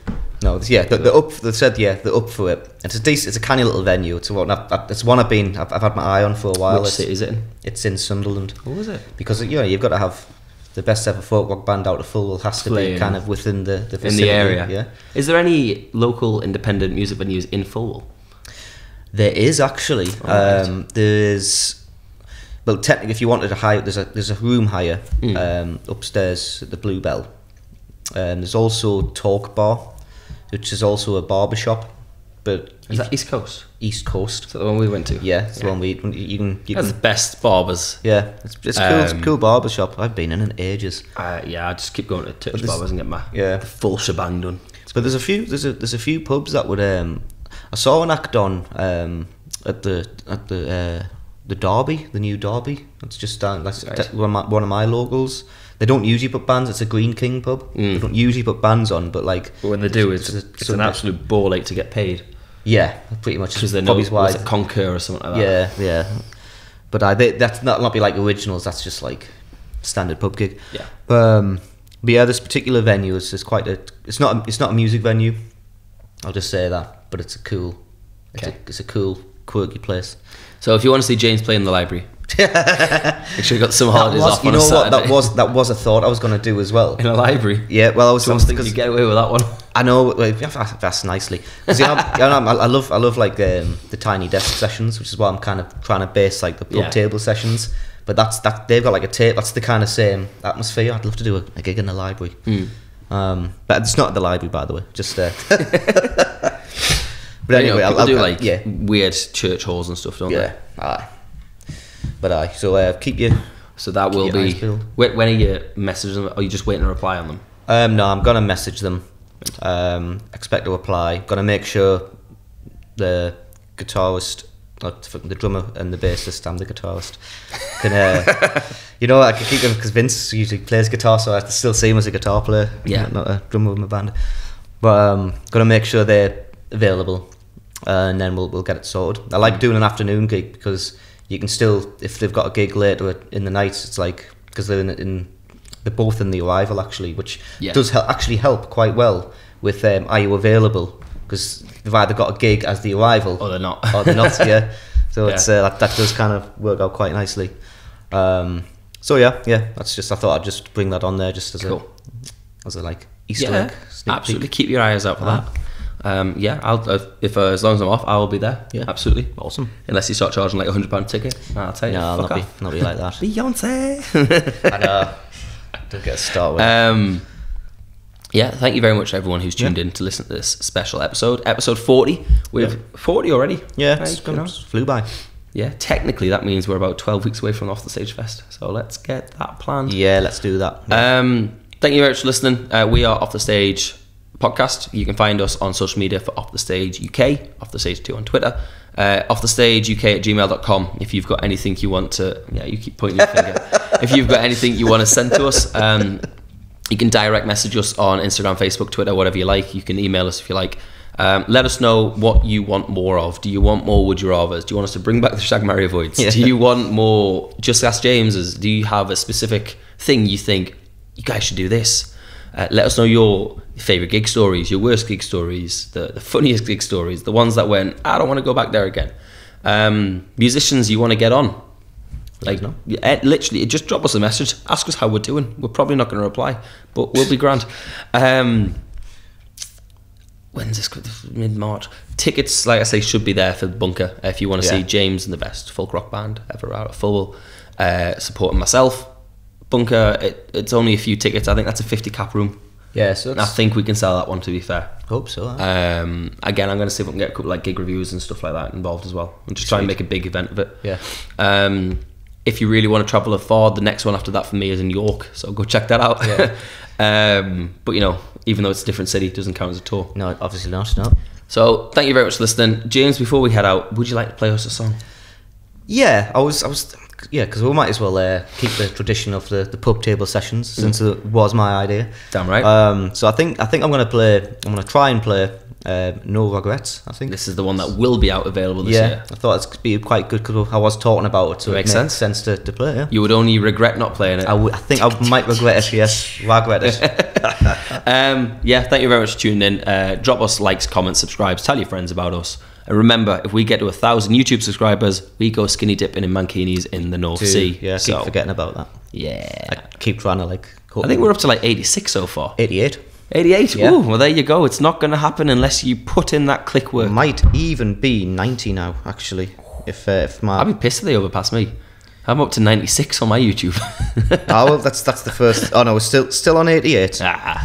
[SPEAKER 1] No, yeah, they're up. They said they're up for it. It's a decent. It's a canny little venue. It's one. It's one I've had my eye on for a while.
[SPEAKER 2] Which city is it in?
[SPEAKER 1] It's in Sunderland.
[SPEAKER 2] What was it?
[SPEAKER 1] Because you've got to have the best ever folk rock band out of Fulham has to be kind of within the vicinity,
[SPEAKER 2] in the area.
[SPEAKER 1] Yeah.
[SPEAKER 2] Is there any local independent music venues in Fulham?
[SPEAKER 1] There is actually.
[SPEAKER 2] Right.
[SPEAKER 1] There's. Well, technically, if you wanted to hire, there's a room hire upstairs at the Bluebell. There's also Talk Bar, which is also a barber shop, but
[SPEAKER 2] is that East Coast?
[SPEAKER 1] East Coast.
[SPEAKER 2] Is that the one we went to?
[SPEAKER 1] Yeah, it's the one you can.
[SPEAKER 2] That's the best barbers.
[SPEAKER 1] Yeah, it's cool. It's a cool barber shop. I've been in ages.
[SPEAKER 2] I just keep going to Turkish barbers and get my
[SPEAKER 1] the
[SPEAKER 2] full shebang done.
[SPEAKER 1] But there's a few pubs that would. I saw an act on at the Derby, the new Derby. It's just down. That's
[SPEAKER 2] right.
[SPEAKER 1] one of my locals. They don't usually put bands. It's a Green King pub. They don't usually put bands on, but like
[SPEAKER 2] when they do, it's an absolute ball ache to get paid.
[SPEAKER 1] Yeah, pretty much.
[SPEAKER 2] Because they know it's a Concur or something like that.
[SPEAKER 1] Yeah. But that's not be like originals. That's just like standard pub gig.
[SPEAKER 2] Yeah.
[SPEAKER 1] But yeah, this particular venue is quite a. It's not a music venue. I'll just say that. But it's a cool. It's a cool, quirky place.
[SPEAKER 2] So if you want to see James play in the library, make sure you got some holidays off on a Saturday.
[SPEAKER 1] That was a thought I was going to do as well.
[SPEAKER 2] In a library?
[SPEAKER 1] Yeah, well, I was
[SPEAKER 2] thinking you get away with that one.
[SPEAKER 1] I know, that's nicely. I love like the tiny desk sessions, which is why I'm kind of trying to base like the pub table sessions. But they've got like a tape. That's the kind of same atmosphere. I'd love to do a gig in the library. But it's not at the library, by the way. Just But anyway,
[SPEAKER 2] people do weird church halls and stuff, don't they?
[SPEAKER 1] Yeah, aye. But aye, so keep you.
[SPEAKER 2] So that will be. When are you messaging them? Or are you just waiting to reply on them?
[SPEAKER 1] No, I'm gonna message them. Expect a reply. Gonna make sure the guitarist, the drummer and the bassist, I'm the guitarist. Can I can keep him because Vince usually plays guitar, so I have to still see him as a guitar player.
[SPEAKER 2] Yeah,
[SPEAKER 1] not a drummer with my band. But gonna make sure they're available. And then we'll get it sorted. I like doing an afternoon gig because you can still, if they've got a gig later in the night, it's like because they're they're both in the arrival actually, which does actually help quite well with are you available, because they've either got a gig as the arrival
[SPEAKER 2] or they're not.
[SPEAKER 1] Yeah. So it's that does kind of work out quite nicely. So yeah, that's just, I thought I'd just bring that on there just as a like Easter egg.
[SPEAKER 2] Absolutely, keep your eyes out for that. I'll if as long as I'm off, I will be there. Yeah, absolutely,
[SPEAKER 1] awesome.
[SPEAKER 2] Unless you start charging like £100 ticket, I'll tell you.
[SPEAKER 1] No, I'll not be like that.
[SPEAKER 2] Beyonce.
[SPEAKER 1] I know. Don't get started with.
[SPEAKER 2] Thank you very much everyone who's tuned in to listen to this special episode 40. We're 40 already.
[SPEAKER 1] Yeah, it's flew by.
[SPEAKER 2] Yeah, technically that means we're about 12 weeks away from Off the Stage Fest, so let's get that planned.
[SPEAKER 1] Yeah, let's do that.
[SPEAKER 2] Thank you very much for listening. We are Off the Stage Podcast. You can find us on social media for Off the Stage UK, Off the Stage 2 on Twitter, offthestageuk@gmail.com. If you've got anything you want to, you keep pointing your finger. If you've got anything you want to send to us, you can direct message us on Instagram, Facebook, Twitter, whatever you like. You can email us if you like. Let us know what you want more of. Do you want more Would You Rathers? Do you want us to bring back the Shag Marry Avoids? Yeah. Do you want more Just Ask James's? Do you have a specific thing you think you guys should do this? Let us know your favourite gig stories, your worst gig stories, the funniest gig stories, the ones that went, I don't want to go back there again. Musicians you want to get on. Literally, just drop us a message. Ask us how we're doing. We're probably not going to reply, but we'll be grand. When's this? Mid-March. Tickets, like I say, should be there for the Bunker. If you want to see James and the best folk rock band ever out of Full, supporting myself. Bunker, it's only a few tickets. I think that's a 50 cap room. Yeah, so I think we can sell that one, to be fair.
[SPEAKER 1] Hope so.
[SPEAKER 2] Again, I'm going to see if we can get a couple like gig reviews and stuff like that involved as well, and just try and make a big event of it.
[SPEAKER 1] Yeah.
[SPEAKER 2] if you really want to travel far, the next one after that for me is in York, so go check that out.
[SPEAKER 1] Yeah.
[SPEAKER 2] But you know, even though it's a different city, it doesn't count as a tour.
[SPEAKER 1] No, obviously not. No.
[SPEAKER 2] So thank you very much for listening, James. Before we head out, would you like to play us a song?
[SPEAKER 1] Yeah, yeah, because we might as well keep the tradition of the pub table sessions, since it was my idea.
[SPEAKER 2] Damn right.
[SPEAKER 1] So I think I'm gonna try and play No Regrets. I think
[SPEAKER 2] This is the one that will be out available this year.
[SPEAKER 1] I thought it'd be quite good because I was talking about it, so
[SPEAKER 2] Makes
[SPEAKER 1] it makes sense to play. Yeah.
[SPEAKER 2] You would only regret not playing it.
[SPEAKER 1] I think I might regret it. Yes, regret it.
[SPEAKER 2] Yeah, thank you very much for tuning in. Drop us likes, comments, subscribes, tell your friends about us. And remember, if we get to 1,000 YouTube subscribers, we go skinny dipping in mankinis in the North Sea.
[SPEAKER 1] Yeah,
[SPEAKER 2] so,
[SPEAKER 1] keep forgetting about that.
[SPEAKER 2] Yeah.
[SPEAKER 1] I keep trying to
[SPEAKER 2] I think we're up to like 86 so far.
[SPEAKER 1] 88.
[SPEAKER 2] 88?
[SPEAKER 1] Yeah.
[SPEAKER 2] Ooh, well there you go. It's not going to happen unless you put in that click work.
[SPEAKER 1] Might even be 90 now, actually. If my
[SPEAKER 2] I'd be pissed if they overpass me. I'm up to 96 on my YouTube.
[SPEAKER 1] oh well, that's the first. Oh no, we're still on 88.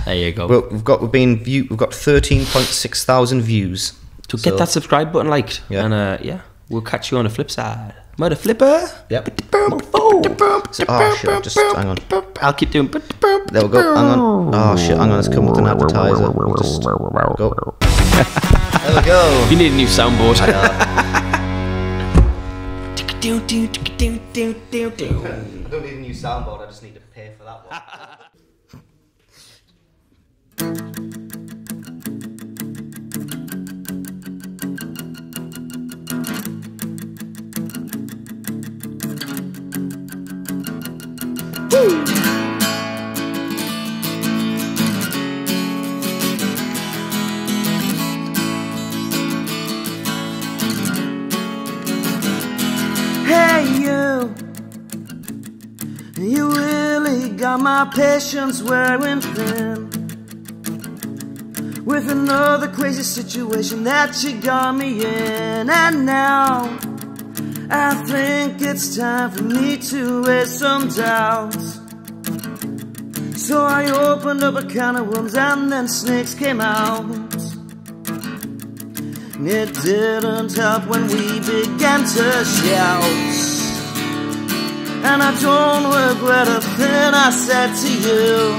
[SPEAKER 2] There you go.
[SPEAKER 1] We've got 13.6 thousand views.
[SPEAKER 2] So get that subscribe button liked.
[SPEAKER 1] Yeah.
[SPEAKER 2] And yeah, we'll catch you on the flip side. Mother flipper.
[SPEAKER 1] Yep. Oh shit! Just hang on.
[SPEAKER 2] I'll keep doing.
[SPEAKER 1] There we go. Hang on. Oh shit! Hang on. Let's come with an advertiser. We'll just go. There we go.
[SPEAKER 2] You need a new soundboard.
[SPEAKER 1] I don't need a new soundboard. I just need to pay for that one.
[SPEAKER 3] Hey you really got my patience wearing thin. With another crazy situation that you got me in. And now I think it's time for me to raise some doubts. So I opened up a can of worms and then snakes came out. It didn't help when we began to shout. And I don't regret a thing I said to you,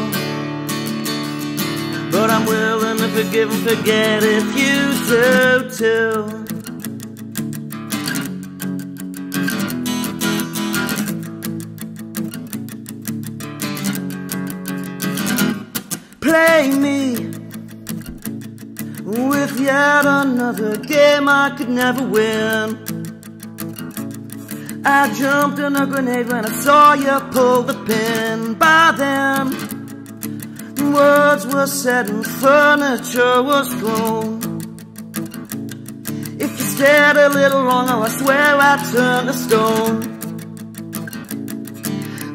[SPEAKER 3] but I'm willing to forgive and forget if you do too. Play me with yet another game I could never win. I jumped in a grenade when I saw you pull the pin. By then, words were said and furniture was thrown. If you stayed a little longer, I swear I'd turn to stone.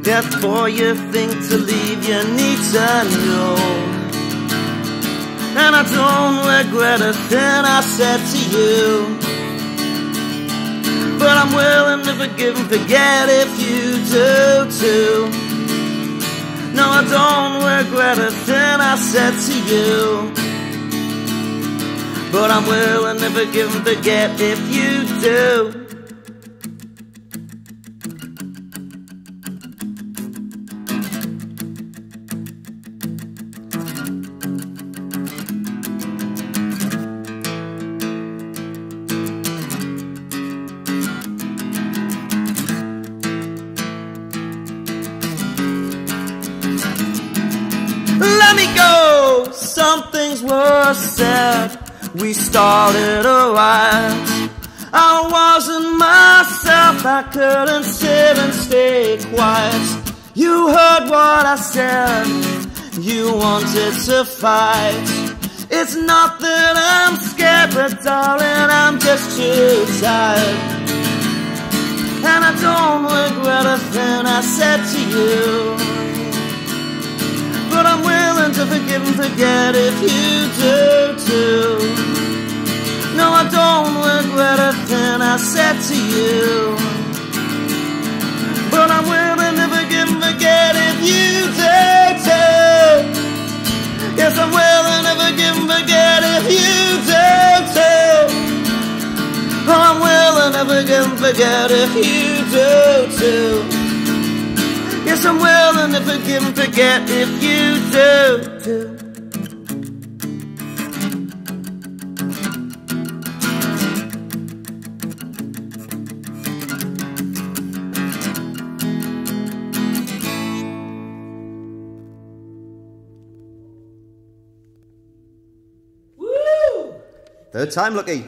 [SPEAKER 3] Before you think to leave, you need to know. And I don't regret a thing I said to you, but I'm willing to forgive and forget if you do too. No, I don't regret a thing I said to you, but I'm willing to forgive and forget if you do. Let me go! Some things were said, we started a riot. I wasn't myself, I couldn't sit and stay quiet. You heard what I said, you wanted to fight. It's not that I'm scared, but darling, I'm just too tired. And I don't regret a thing I said to you, but I'm willing to forgive and forget if you do too. No, I don't regret a thing I said to you, but I'm willing to forgive and forget if you do too. Yes, I'm willing to forgive and forget if you do too. I'm willing willing to forgive and forget if you do too. Yes, I'm willing to forgive and forget if you do too.
[SPEAKER 1] Third time lucky.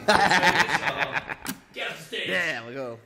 [SPEAKER 3] Get off the stage.
[SPEAKER 1] There we go.